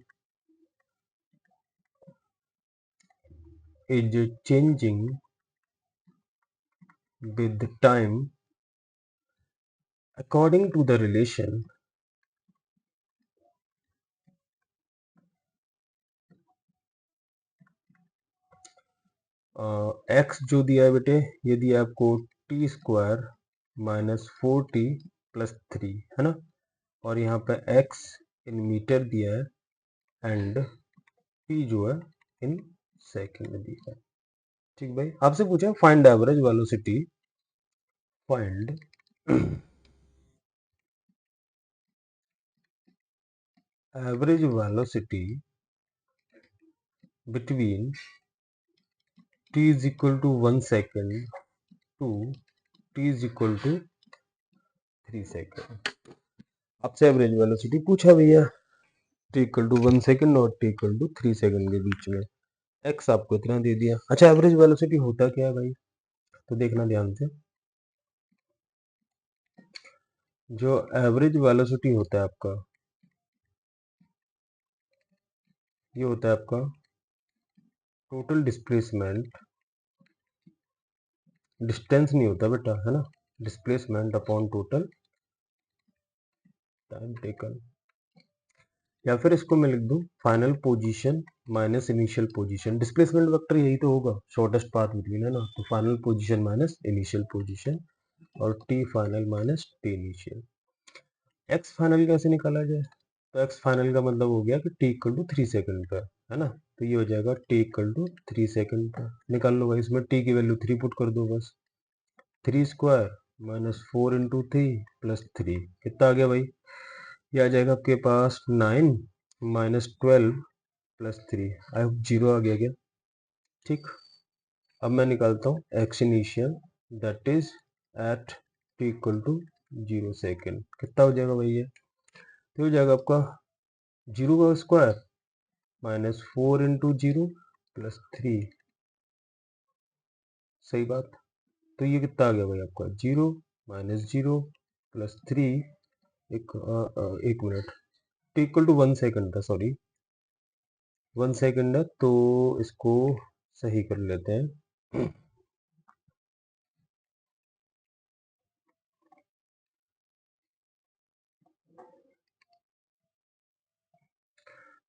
is changing with time according to the relation x जो दिया है बेटे, ये दिया है आपको T square minus 4t plus 3, है ना, और यहाँ पे x इन मीटर दिया है एंड t जो है इन सेकंड दिया है। ठीक भाई, आपसे पूछा find average velocity, find average velocity between t is equal to 1 second to t is equal to 3 second. आपसे एवरेज वेलोसिटी पूछा भैया, t इक्वल टू 1 सेकंड और t इक्वल टू 3 सेकंड के बीच में, x आपको इतना दे दिया। अच्छा, एवरेज वेलोसिटी होता क्या है भाई, तो देखना ध्यान से। जो एवरेज वेलोसिटी होता है आपका, ये होता है आपका टोटल डिस्प्लेसमेंट, डिस्टेंस नहीं होता बेटा, है ना, displacement upon total time taken, या फिर इसको मैं लिख दूं final position minus initial position. Displacement vector यही तो होगा, शॉर्टेस्ट पाथ बिटवीन, है ना, तो final position minus initial position और T final minus T initial. X final कैसे निकाला जाए, तो एक्स फाइनल का मतलब हो गया कि टी इक्वल टू 3 सेकंड का, है ना, तो ये हो जाएगा टी इक्वल टू 3 सेकंड का। निकाल लो भाई, इसमें टी की वैल्यू 3 पुट कर दो बस, 3 स्क्वायर माइनस 4 इंटू 3 प्लस 3, कितना आ गया भाई, ये आ जाएगा आपके पास 9 minus 12 plus 3, I hope zero आ गया क्या? ठीक, अब मैं निकालता हूँ X initial that is at T equal to 0 second, कितना हो जाएगा भाई, ये तो हो जाएगा आपका 0 का स्क्वायर माइनस 4 इंटू 0 प्लस 3, सही बात, तो ये कितना आ गया भाई आपका 0 माइनस 0 प्लस 3, एक minute, t equal to 1 second था, सॉरी 1 सेकेंड है, तो इसको सही कर लेते हैं।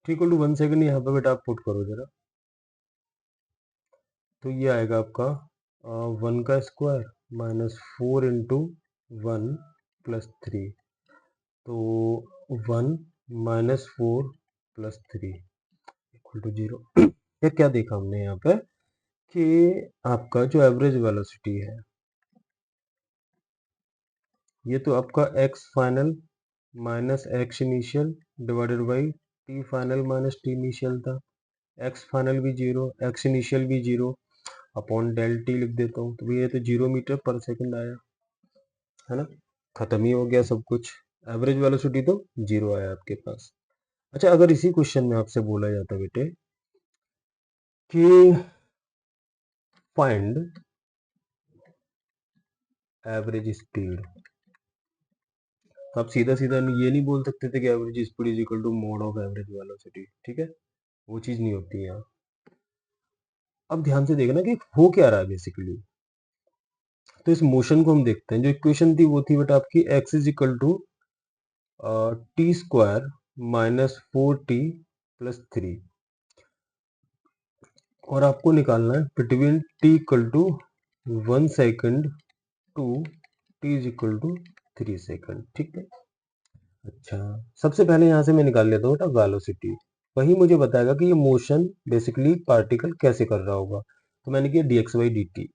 टी इक्वल टू 1 सेकेंड यहाँ पे बेटा आप पुट करो जरा, तो ये आएगा आपका 1 का स्क्वायर माइनस 4 इंटू 1 प्लस 3, तो 1 माइनस 4 प्लस 3 इक्वल टू 0। ये क्या देखा हमने यहाँ पे कि आपका जो एवरेज वेलोसिटी है, ये तो आपका x final minus x initial divided by T final minus T initial था, एक्स फाइनल भी जीरो, एक्स इनिशियल भी जीरो, अपॉन डेल टी लिख देता हूँ, तो ये तो 0 मीटर पर सेकंड आया, है ना, खत्म ही हो गया सब कुछ, एवरेज वेलोसिटी तो 0 आया आपके पास। अच्छा, अगर इसी क्वेश्चन में आपसे बोला जाता बेटे कि फाइंड एवरेज स्पीड, तो आप सीधा सीधा ये नहीं बोल सकते थे कि average speed is equal to mod of average velocity, ठीक है, वो चीज नहीं होती है यहाँ। अब ध्यान से देखना कि हो क्या रहा है बेसिकली, तो इस मोशन को हम देखते हैं। जो इक्वेशन थी वो थी बेटा आपकी x is equal to t square minus 4t plus 3, और आपको निकालना है between t equal to 1 second to t is equal to 3 second, ठीक है। अच्छा, सबसे पहले यहाँ से मैं निकाल लेता हूँ बेटा वेलोसिटी, वही मुझे बताएगा कि ये मोशन बेसिकली पार्टिकल कैसे कर रहा होगा, तो मैंने किया dx बाई dt,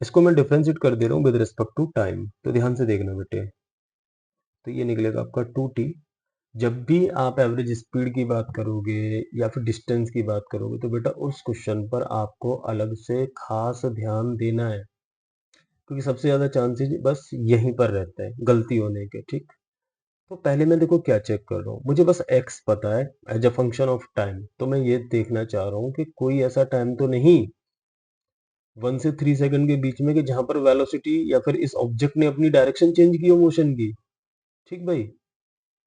इसको मैं डिफ्रेंशिएट कर दे रहा हूँ विद रिस्पेक्ट टू टाइम, तो ध्यान से देखना बेटे, तो ये निकलेगा आपका 2t जब भी आप एवरेज स्पीड की बात करोगे या फिर डिस्टेंस की बात करोगे तो बेटा उस क्वेश्चन पर आपको अलग से खास ध्यान देना है, क्योंकि सबसे ज्यादा चांसेस बस यहीं पर रहते हैं गलती होने के। ठीक, तो पहले मैं देखो क्या चेक कर रहा हूँ, मुझे बस x पता है as a function of time, तो मैं ये देखना चाह रहा हूँ कि कोई ऐसा टाइम तो नहीं 1 से 3 सेकंड के बीच में कि जहां पर वेलोसिटी या फिर इस ऑब्जेक्ट ने अपनी डायरेक्शन चेंज की हो मोशन की। ठीक भाई,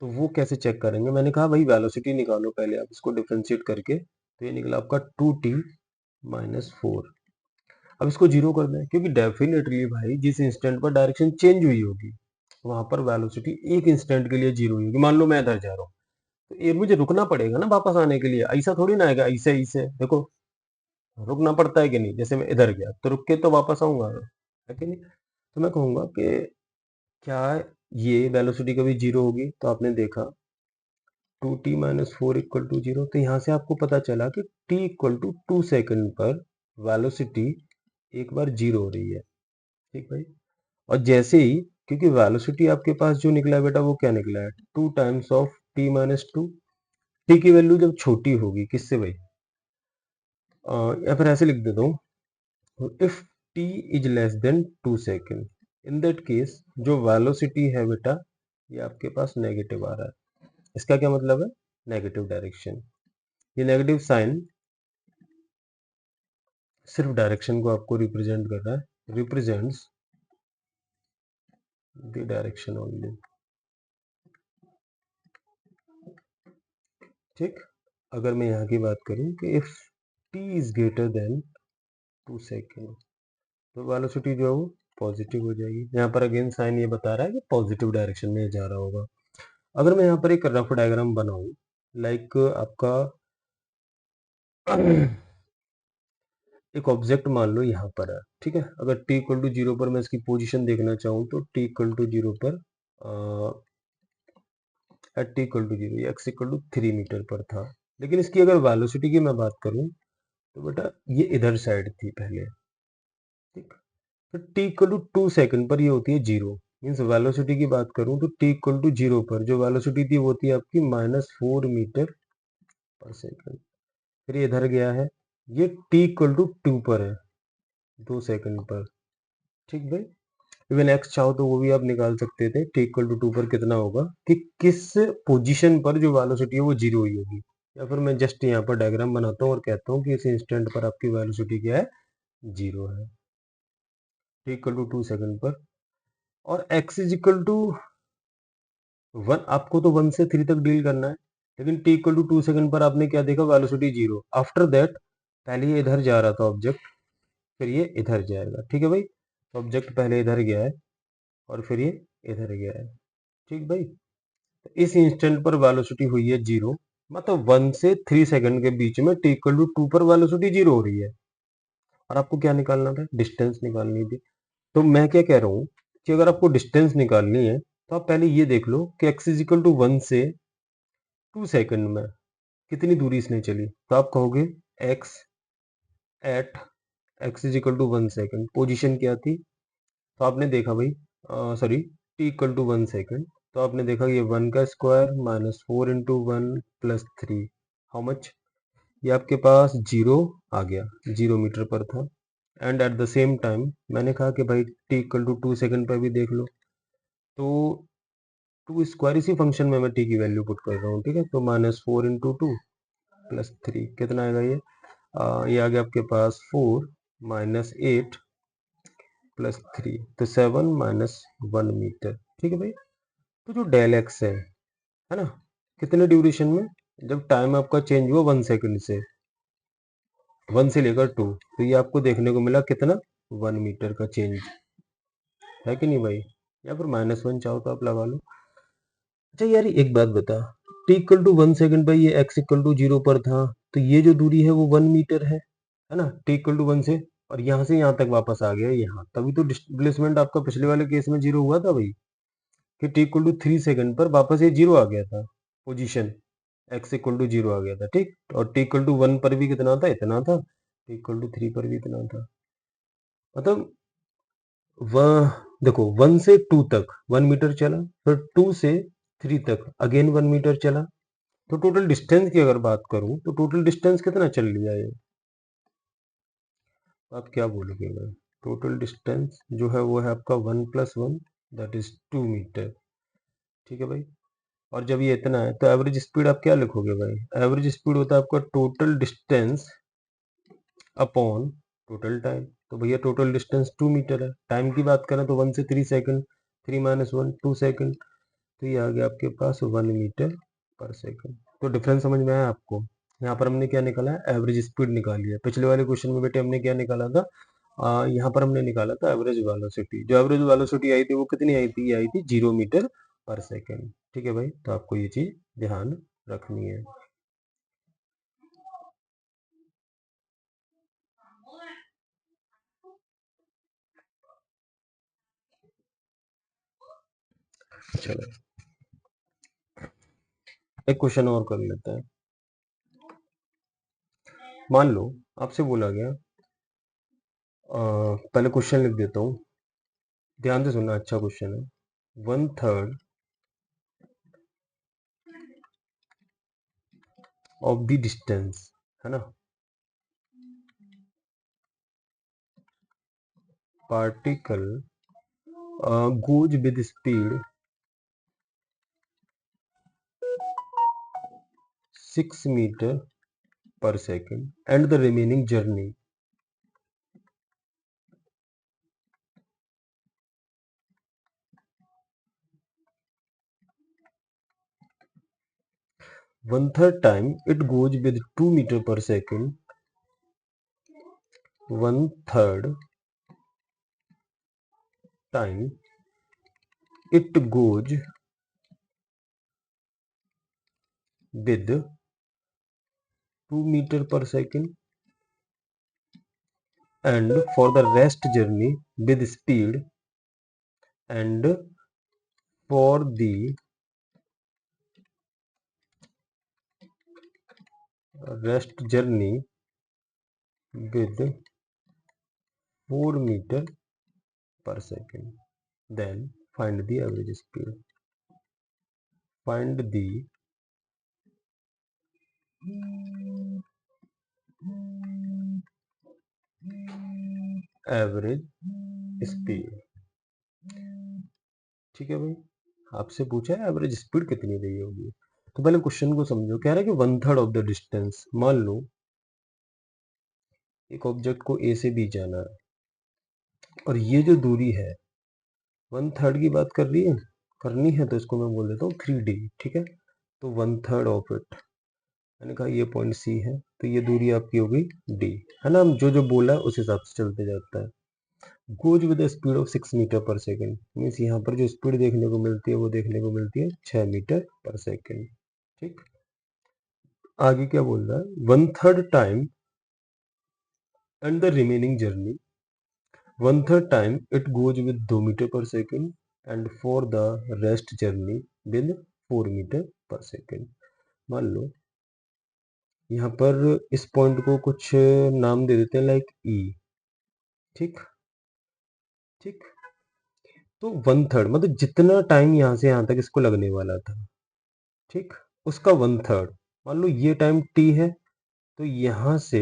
तो वो कैसे चेक करेंगे, मैंने कहा भाई वेलोसिटी निकालो पहले आप इसको डिफरेंशिएट करके, तो ये निकला आपका 2t-4। अब इसको जीरो कर दें, क्योंकि डेफिनेटली भाई जिस इंस्टेंट पर डायरेक्शन चेंज हुई होगी वहां पर वेलोसिटी एक इंस्टेंट के लिए जीरो हुई होगी। मान लो मैं इधर जा रहा हूँ तो ये मुझे रुकना पड़ेगा ना वापस आने के लिए, ऐसा थोड़ी ना आएगा ऐसे ऐसे। देखो रुकना पड़ता है कि नहीं, जैसे मैं इधर गया तो रुक के तो वापस आऊंगा, है कि नहीं। तो मैं कहूंगा कि क्या ये वेलोसिटी कभी जीरो होगी, तो आपने देखा 2t-4 इक्वल टू जीरो, तो यहाँ से आपको पता चला कि t इक्वल टू 2 सेकंड पर वेलोसिटी एक बार जीरो हो रही है। ठीक भाई, और जैसे ही, क्योंकि वेलोसिटी आपके पास जो निकला है बेटा वो क्या निकला है, 2 टाइम्स ऑफ t-2। टी की वैल्यू जब छोटी होगी किससे भाई, या फिर ऐसे लिख देता हूँ, if t is less than 2 second, in that case जो वेलोसिटी है बेटा ये आपके पास नेगेटिव आ रहा है। इसका क्या मतलब है, नेगेटिव डायरेक्शन। ये नेगेटिव साइन सिर्फ डायरेक्शन को आपको रिप्रेजेंट कर रहा है, रिप्रेजेंट्स द डायरेक्शन ओनली। ठीक, अगर मैं यहाँ की बात करूँ कि if t is greater than 2 second, तो वेलोसिटी जो है वो पॉजिटिव हो जाएगी। यहाँ पर अगेन साइन ये बता रहा है कि पॉजिटिव डायरेक्शन में जा रहा होगा। अगर मैं यहाँ पर एक रफ डायग्राम बनाऊं, लाइक आपका एक ऑब्जेक्ट मान लो यहाँ पर है। ठीक है, अगर t इक्वल टू जीरो पर मैं इसकी पोजीशन देखना चाहूँ तो t इक्वल टू जीरो पर at t equal to zero ये x इक्वल टू 3 मीटर पर था। लेकिन इसकी अगर वेलोसिटी की मैं बात करूँ तो बेटा ये इधर साइड थी पहले। ठीक, तो t इक्वल टू 2 सेकेंड पर ये होती है जीरो, मीन्स वेलोसिटी की बात करूं तो t इक्वल टू जीरो पर जो वेलोसिटी थी वो थी आपकी -4 मीटर पर सेकेंड। फिर ये इधर गया है, ये t इक्वल टू 2 पर है 2 सेकेंड पर। ठीक भाई, इवन x चाहो तो वो भी आप निकाल सकते थे, t इक्वल टू 2 पर कितना होगा कि किस पोजीशन पर जो वेलोसिटी है वो जीरो हुई होगी। या फिर मैं जस्ट यहाँ पर डायग्राम बनाता हूँ और कहता हूँ कि इस इंस्टेंट पर आपकी वेलोसिटी क्या है, जीरो है, t इक्वल टू 2 सेकेंड पर। और x इज इक्वल टू 1, आपको तो 1 से 3 तक डील करना है, लेकिन t इक्वल टू 2 सेकेंड पर आपने क्या देखा, वेलोसिटी जीरो। आफ्टर दैट पहले ये इधर जा रहा था ऑब्जेक्ट, फिर ये इधर जाएगा। ठीक है भाई, तो ऑब्जेक्ट पहले इधर गया है और फिर ये इधर गया है। ठीक भाई, तो इस इंस्टेंट पर वेलोसिटी हुई है जीरो, मतलब 1 से 3 सेकंड के बीच में t इक्वल टू 2 पर वेलोसिटी जीरो हो रही है। और आपको क्या निकालना था, डिस्टेंस निकालनी थी। तो मैं क्या कह रहा हूँ कि अगर आपको डिस्टेंस निकालनी है तो आप पहले ये देख लो कि x इज इक्वल टू 1 से 2 सेकंड में कितनी दूरी इसने चली, तो आप कहोगे x at x is equal to 1 second, position क्या थी, तो आपने देखा भाई, sorry t equal to 1 second, तो आपने देखा ये 1 का स्क्वायर -4 × 1 + 3, हाउ मच, ये आपके पास जीरो आ गया, 0 मीटर पर था। And at the same time मैंने कहा कि भाई t इक्वल टू 2 सेकेंड पर भी देख लो, तो 2 स्क्वायर इसी फंक्शन में मैं t की वैल्यू पुट कर रहा हूँ। ठीक है, तो -4 × 2 + 3 कितना आएगा ये, ये आ गया आपके पास 4 - 8 + 3, तो 7 - 1 मीटर। ठीक है भाई, तो जो डेल एक्स है ना, कितने ड्यूरेशन में, जब टाइम आपका चेंज हुआ 1 सेकेंड से, 1 से लेकर 2, तो ये आपको देखने को मिला कितना, 1 मीटर का चेंज, है कि नहीं भाई। या फिर -1 चाहो तो आप लगा लो। अच्छा यार एक बात बता, t इक्वल टू 1 सेकेंड पर ये x इक्वल टू 0 पर था, तो ये जो दूरी है वो 1 मीटर है ना, t इक्वल टू 1 से यहाँ से यहाँ तक वापस आ गया यहाँ, तभी तो डिस्प्लेसमेंट आपका पिछले वाले केस में जीरो हुआ था भाई, कि t इक्वल टू 3 सेकेंड पर वापस ये जीरो आ गया था, पोजीशन x इक्वल टू 0 आ गया था। ठीक, और t इक्वल टू 1 पर भी कितना था, इतना था, t इक्वल टू 3 पर भी इतना था। मतलब वह देखो 1 से 2 तक 1 मीटर चला, फिर 2 से 3 तक अगेन 1 मीटर चला। तो टोटल डिस्टेंस की अगर बात करूं तो टोटल डिस्टेंस कितना चल लिया ये, आप क्या बोलोगे भाई? टोटल डिस्टेंस जो है वो है आपका 1 + 1 दैट इज 2 मीटर। ठीक है भाई। और जब ये इतना है तो एवरेज स्पीड आप क्या लिखोगे भाई? एवरेज स्पीड होता है आपका total distance upon total time. तो भैया टोटल डिस्टेंस 2 मीटर है, टाइम की बात करें तो 1 से 3 सेकंड, 3 - 1 2 सेकंड, तो ये आ गया आपके पास 1 मीटर पर सेकंड। तो डिफरेंस समझ में आया आपको? यहाँ पर हमने क्या निकाला है? एवरेज स्पीड निकाली है। पिछले वाले क्वेश्चन में बेटे हमने क्या निकाला था? यहाँ पर हमने निकाला था एवरेज वेलोसिटी। जो एवरेज वेलोसिटी आई थी वो कितनी आई थी? ये आई थी 0 मीटर पर सेकंड। ठीक है भाई, तो आपको ये चीज ध्यान रखनी है। चलो एक क्वेश्चन और कर लेते हैं। मान लो आपसे बोला गया, पहले क्वेश्चन लिख देता हूँ, ध्यान से सुनना, अच्छा क्वेश्चन है। 1/3 ऑफ द डिस्टेंस, है ना, particle goes with speed 6 meter per second and the remaining journey 1/3 time it goes with 2 meter per second, 1/3 time it goes with 2 meter per second and for the rest journey with speed and for the rest journey with 4 meter per second. Then find the average speed. Find the average speed. ठीक है भाई, आपसे पूछा है एवरेज स्पीड कितनी रही होगी। तो पहले क्वेश्चन को समझो। कह रहा है कि 1/3 ऑफ द डिस्टेंस, मान लो एक ऑब्जेक्ट को ए से बी जाना है और ये जो दूरी है 1/3 की बात कर रही है, करनी है, तो इसको मैं बोल देता हूँ 3D। ठीक है, तो 1/3 ऑफ इट, मैंने कहा ये पॉइंट सी है, तो ये दूरी आपकी होगी डी, है ना। हम जो जो बोला है उस हिसाब से चलते जाता है। Goes with speed of 6 metre per second, means यहाँ पर जो स्पीड देखने को मिलती है वो देखने को मिलती है 6 मीटर पर सेकेंड। ठीक, आगे क्या बोल रहा है? 1/3 time and the remaining journey, 1/3 time it goes with 2 metre per second and for the rest journey with 4 meter per second. मान लो यहाँ पर इस पॉइंट को कुछ नाम दे देते हैं, लाइक ई। ठीक ठीक, तो 1/3 मतलब जितना टाइम यहाँ से यहाँ तक इसको लगने वाला था, ठीक, उसका 1/3। मान लो ये टाइम टी है, तो यहाँ से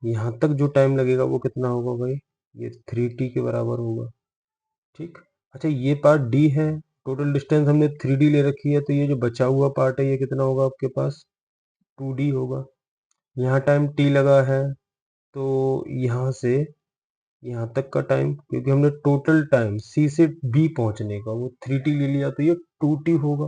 यहाँ तक जो टाइम लगेगा वो कितना होगा भाई? ये 3t के बराबर होगा। ठीक, अच्छा ये पार्ट डी है, टोटल डिस्टेंस हमने 3d ले रखी है, तो ये जो बचा हुआ पार्ट है ये कितना होगा आपके पास? 2d होगा। यहाँ टाइम t लगा है, तो यहाँ से यहाँ तक का टाइम, क्योंकि हमने टोटल टाइम सी से बी पहुंचने का वो 3t ले लिया, तो ये 2t होगा।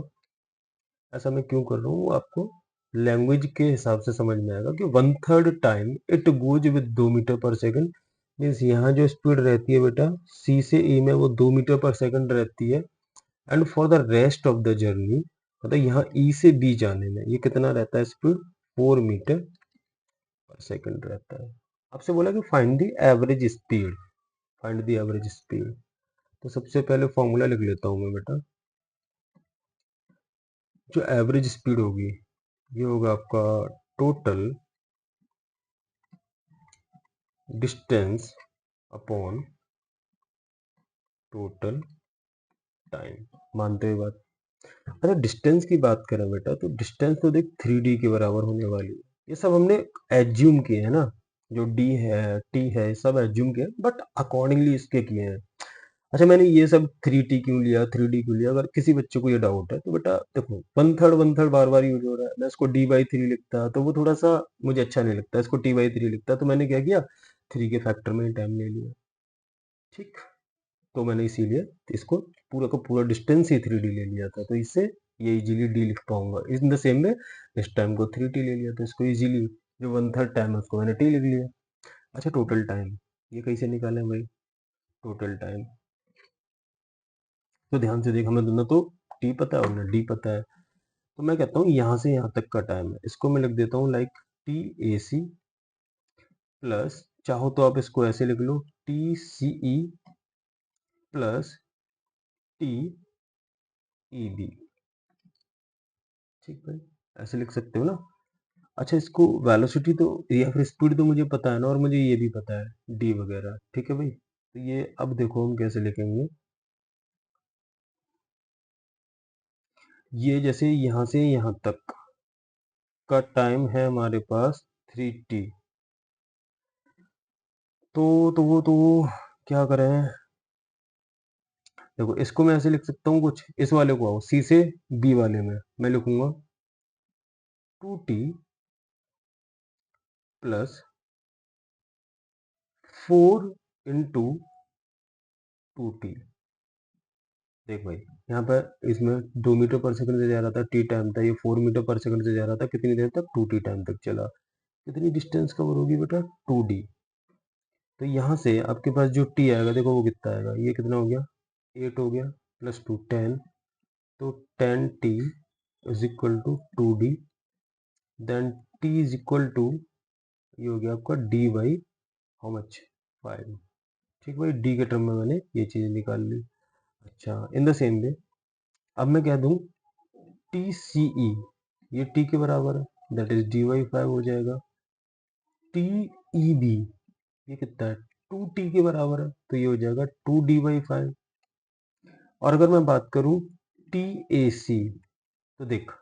ऐसा मैं क्यों कर रहा हूँ आपको लैंग्वेज के हिसाब से समझ में आएगा कि 1/3 time it goes with 2 metre per second, means यहाँ जो स्पीड रहती है बेटा सी से ए में वो 2 मीटर पर सेकंड रहती है, and for the rest of the journey मतलब यहाँ ई से बी जाने में ये कितना रहता है स्पीड? 4 मीटर पर सेकंड रहता है। आपसे बोला कि find the average speed, find the average speed. तो सबसे पहले फॉर्मूला लिख लेता हूँ मैं बेटा। जो एवरेज स्पीड होगी ये होगा आपका total distance upon total time. मानते हो बात? अच्छा डिस्टेंस की बात करें बेटा, तो डिस्टेंस तो देख 3d के बराबर होने वाली है। ये सब हमने एज्यूम किए हैं ना, जो d है t है सब एज्यूम किए, बट अकॉर्डिंगली इसके किए हैं। अच्छा मैंने ये सब 3t क्यों लिया, 3d क्यों लिया, अगर किसी बच्चे को ये डाउट है तो बेटा देखो, वन थर्ड बार बार यूज हो रहा है, मैं इसको d/3 लिखता तो वो थोड़ा सा मुझे अच्छा नहीं लगता, इसको t/3 लिखता, तो मैंने क्या किया, 3 के फैक्टर में ही टाइम ले लिया। ठीक, तो मैंने इसीलिए इसको पूरा का पूरा डिस्टेंस ही 3d ले लिया था, तो इससे ये इजीली d लिख पाऊंगा। इन द सेम में इस टाइम को 3t ले लिया, तो इसको इजीली जो वन थर्ड टाइम है उसको मैंने t लिख लिया। अच्छा टोटल टाइम ये कैसे निकालें भाई, टोटल टाइम तो ध्यान से देख, हमें दोनों तो t पता है और ना d पता है, तो मैं कहता हूँ यहाँ से यहाँ तक का टाइम है, इसको मैं लिख देता हूँ like T A C plus, चाहो तो आप इसको ऐसे लिख लो T C E plus T E B. ठीक भाई, ऐसे लिख सकते हो ना। अच्छा इसको वेलोसिटी तो या फिर स्पीड तो मुझे पता है ना, और मुझे ये भी पता है डी वगैरह, ठीक है भाई। तो ये अब देखो हम कैसे लिखेंगे, ये जैसे यहाँ से यहाँ तक का टाइम है हमारे पास 3t, तो वो क्या करें, देखो इसको मैं ऐसे लिख सकता हूँ, कुछ इस वाले को आओ सी से बी वाले में मैं लिखूंगा 2t प्लस 4 into 2t। देख भाई यहाँ पर इसमें 2 मीटर पर सेकंड से जा रहा था, टी टाइम था, ये 4 मीटर पर सेकंड से जा रहा था, कितनी देर तक, 2t टाइम तक चला, कितनी डिस्टेंस कवर होगी बेटा, 2d। तो यहाँ से आपके पास जो t आएगा देखो वो कितना आएगा, ये कितना हो गया, 8 हो गया, प्लस 2 10, तो 10t is equal to 2d, then t is equal to, ये हो गया आपका d बाई हाउ मच, 5। ठीक भाई, d के टर्म में मैंने ये चीज निकाल ली। अच्छा इन द सेम वे अब मैं कह दूं टी सी ई, ये t के बराबर है, दैट इज d/5 हो जाएगा। टी ई बी ये कितना है, 2t के बराबर है, तो ये हो जाएगा 2d/5। और अगर मैं बात करूं टी ए सी, तो देख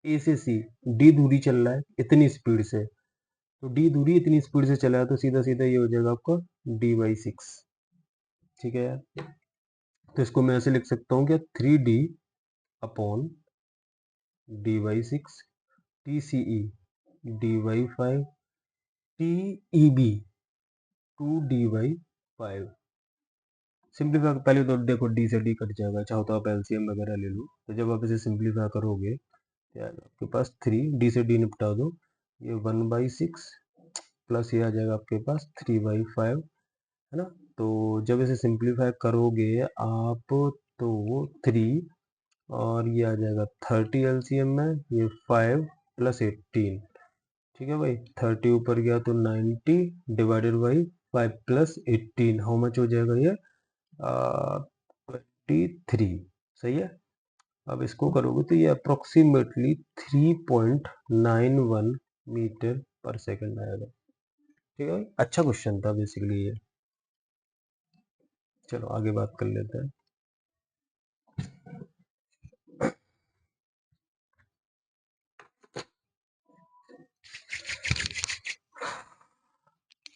ए से सी d दूरी चल रहा है इतनी स्पीड से, तो d दूरी इतनी स्पीड से चला है, तो सीधा सीधा ये हो जाएगा आपका d/6। ठीक है यार, तो इसको मैं ऐसे लिख सकता हूँ क्या, 3d upon d/6, T C E d/5, T E B 2d/5। Simplify पहले तो देखो डी से डी कट जाएगा, चाहो तो आप एलसीएम वगैरह ले लो, तो जब आप इसे सिंप्लीफाई करोगे तो यार आपके पास 3 डी से डी निपटा दो, ये 1/6 प्लस ये आ जाएगा आपके पास 3/5, है ना। तो जब इसे सिंप्लीफाई करोगे आप, तो 3 और ये आ जाएगा 30 एलसीएम में, ये 5 प्लस 18। ठीक है भाई, 30 ऊपर गया तो 90 divided by 5 plus 18, how much हो जाएगा ये, 23। सही है, अब इसको करोगे तो ये अप्रोक्सीमेटली 3.91 मीटर पर सेकंड आएगा। ठीक है भाई, अच्छा क्वेश्चन था बेसिकली ये। चलो आगे बात कर लेते हैं।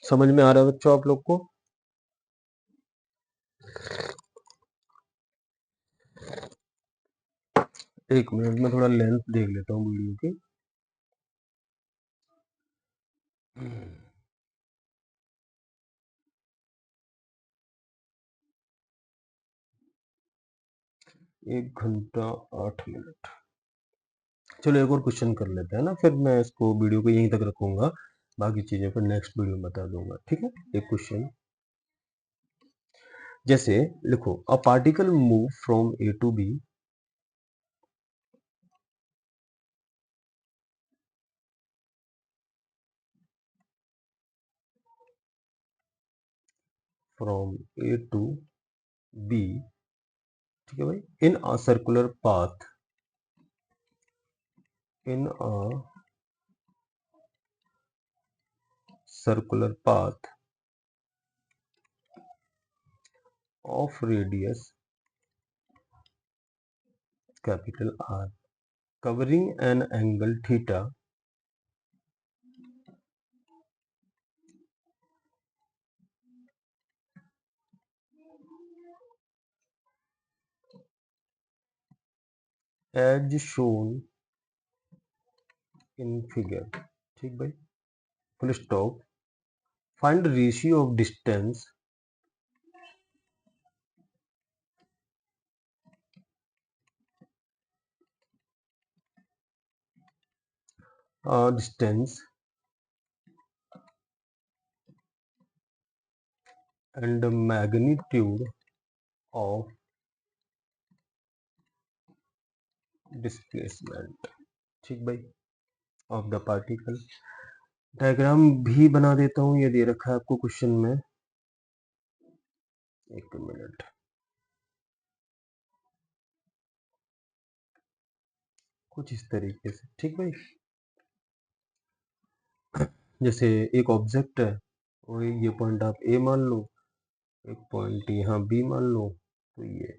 समझ में आ रहा है बच्चों आप लोग को? एक मिनट में थोड़ा लेंथ देख लेता हूँ वीडियो की। हम्म, 1 घंटा 8 मिनट। चलो एक और क्वेश्चन कर लेते हैं ना, फिर मैं इसको वीडियो को यहीं तक रखूंगा, बाकी चीजें फिर नेक्स्ट वीडियो में बता दूंगा। ठीक है, एक क्वेश्चन जैसे लिखो, a particle move from A to B from A to B, ठीक है भाई, in a circular path, in a circular path of radius capital R covering an angle theta as shown in figure. ठीक भाई, full stop. Find ratio of distance and magnitude of displacement. ठीक भाई, ऑफ द पार्टिकल. डायग्राम भी बना देता हूँ, ये दे रखा है आपको क्वेश्चन में. एक मिनट. कुछ इस तरीके से. ठीक भाई, जैसे एक ऑब्जेक्ट है और ये पॉइंट आप ए मान लो, एक पॉइंट यहाँ बी मान लो, तो ये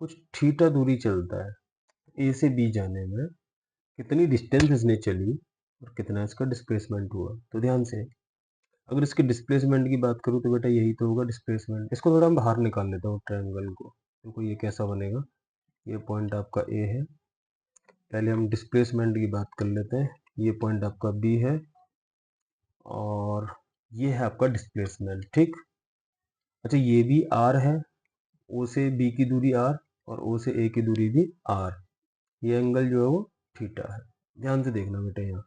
कुछ थीटा दूरी चलता है. ए से बी जाने में कितनी डिस्टेंस इसने चली और कितना इसका डिस्प्लेसमेंट हुआ. तो ध्यान से, अगर इसके डिस्प्लेसमेंट की बात करूँ तो बेटा यही तो होगा डिस्प्लेसमेंट. इसको थोड़ा हम बाहर निकाल लेता हूँ ट्रायंगल को. देखो ये कैसा बनेगा. ये पॉइंट आपका ए है. पहले हम डिस्प्लेसमेंट की बात कर लेते हैं. ये पॉइंट आपका बी है और ये है आपका डिस्प्लेसमेंट. ठीक. अच्छा, ये भी आर है. ओ से बी की दूरी आर और ओ से ए की दूरी भी आर. ये एंगल जो है वो थीटा है. ध्यान से देखना बेटा यहाँ.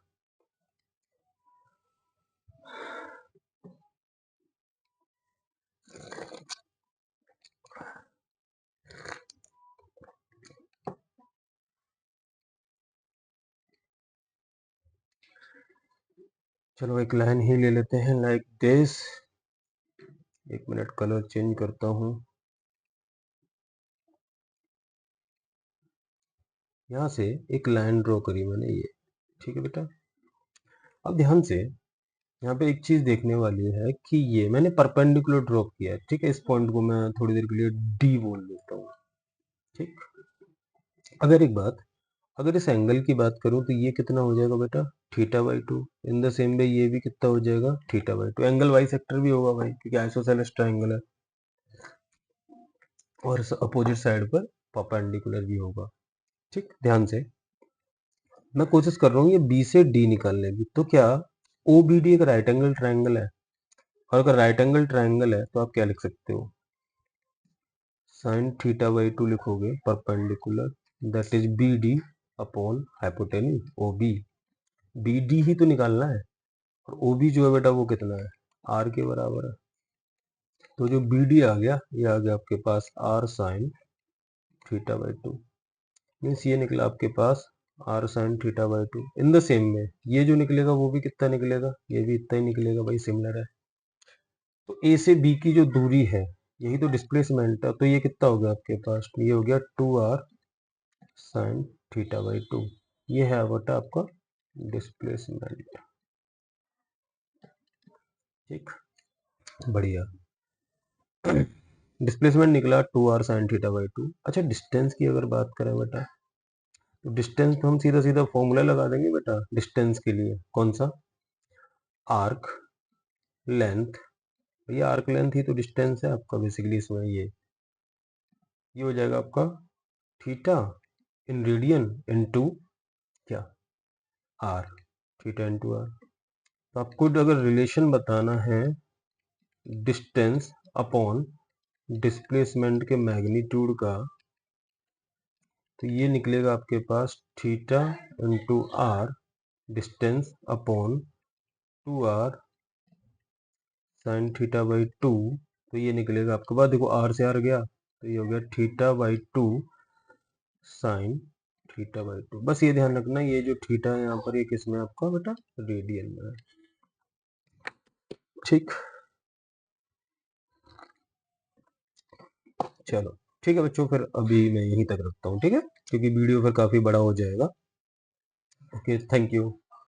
चलो एक लाइन ही ले लेते हैं लाइक दिस. एक मिनट, कलर चेंज करता हूँ. यहाँ से एक लाइन ड्रॉ करी मैंने ये. ठीक है बेटा. अब ध्यान से यहाँ पे एक चीज देखने वाली है कि ये मैंने परपेंडिकुलर ड्रॉ किया है. ठीक है, इस पॉइंट को मैं थोड़ी देर के लिए डी बोल देता हूँ. ठीक. अगर एक बात, अगर इस एंगल की बात करूँ तो ये कितना हो जाएगा बेटा, theta by two. In the same way ये भी कितना हो जाएगा, theta by two. Angle Y sector भी होगा भाई, क्योंकि आइसोसेलेस ट्रायंगल है. और अपोजिट साइड पर परपेंडिकुलर भी होगा. ठीक. ध्यान से मैं कोशिश कर रहा हूँ ये बी से डी निकालने की. तो क्या ओ बी डी एक राइट एंगल ट्रायंगल है? और अगर राइट एंगल ट्रायंगल है तो आप क्या लिख सकते हो, साइन थीटा बाई टू लिखोगे perpendicular, that is B D upon hypotenuse O B. B D ही तो निकालना है और ओ बी जो है बेटा वो कितना है, आर के बराबर है. तो जो बी डी आ गया, ये आ गया आपके पास R sine theta by two. Means ये निकला आपके पास R sine theta by two. In the same में ये जो निकलेगा वो भी कितना निकलेगा, ये भी इतना ही निकलेगा भाई, सिमिलर है. तो ए से बी की जो दूरी है यही तो डिस्प्लेसमेंट है. तो ये कितना हो गया आपके पास, ये हो गया 2r sine theta by to. ये है बेटा आपका डिस्प्लेसमेंट. ठीक. बढ़िया. डिस्प्लेसमेंट निकला 2r sine theta by to. अच्छा, डिस्टेंस की अगर बात करें बेटा, तो डिस्टेंस तो हम सीधा सीधा फॉर्मूला लगा देंगे बेटा डिस्टेंस के लिए. कौन सा, आर्क लेंथ. ये आर्क लेंथ ही तो डिस्टेंस है आपका बेसिकली इसमें. ये हो जाएगा आपका थीटा इन रेडियन इनटू क्या, आर. Theta into R. तो आपको अगर रिलेशन बताना है डिस्टेंस अपॉन डिस्प्लेसमेंट के मैग्नीट्यूड का, तो ये निकलेगा आपके पास theta into R distance upon 2r sine theta by two. तो ये निकलेगा आपके पास, देखो आर से आर गया तो ये हो गया theta by to sign theta by to. बस ये ध्यान रखना, ये जो थीटा है यहाँ पर ये किस में आपका बेटा, रेडियन में है. ठीक. चलो ठीक है बच्चों, फिर अभी मैं यहीं तक रखता हूँ. ठीक है, क्योंकि वीडियो फिर काफी बड़ा हो जाएगा. Okay, thank you.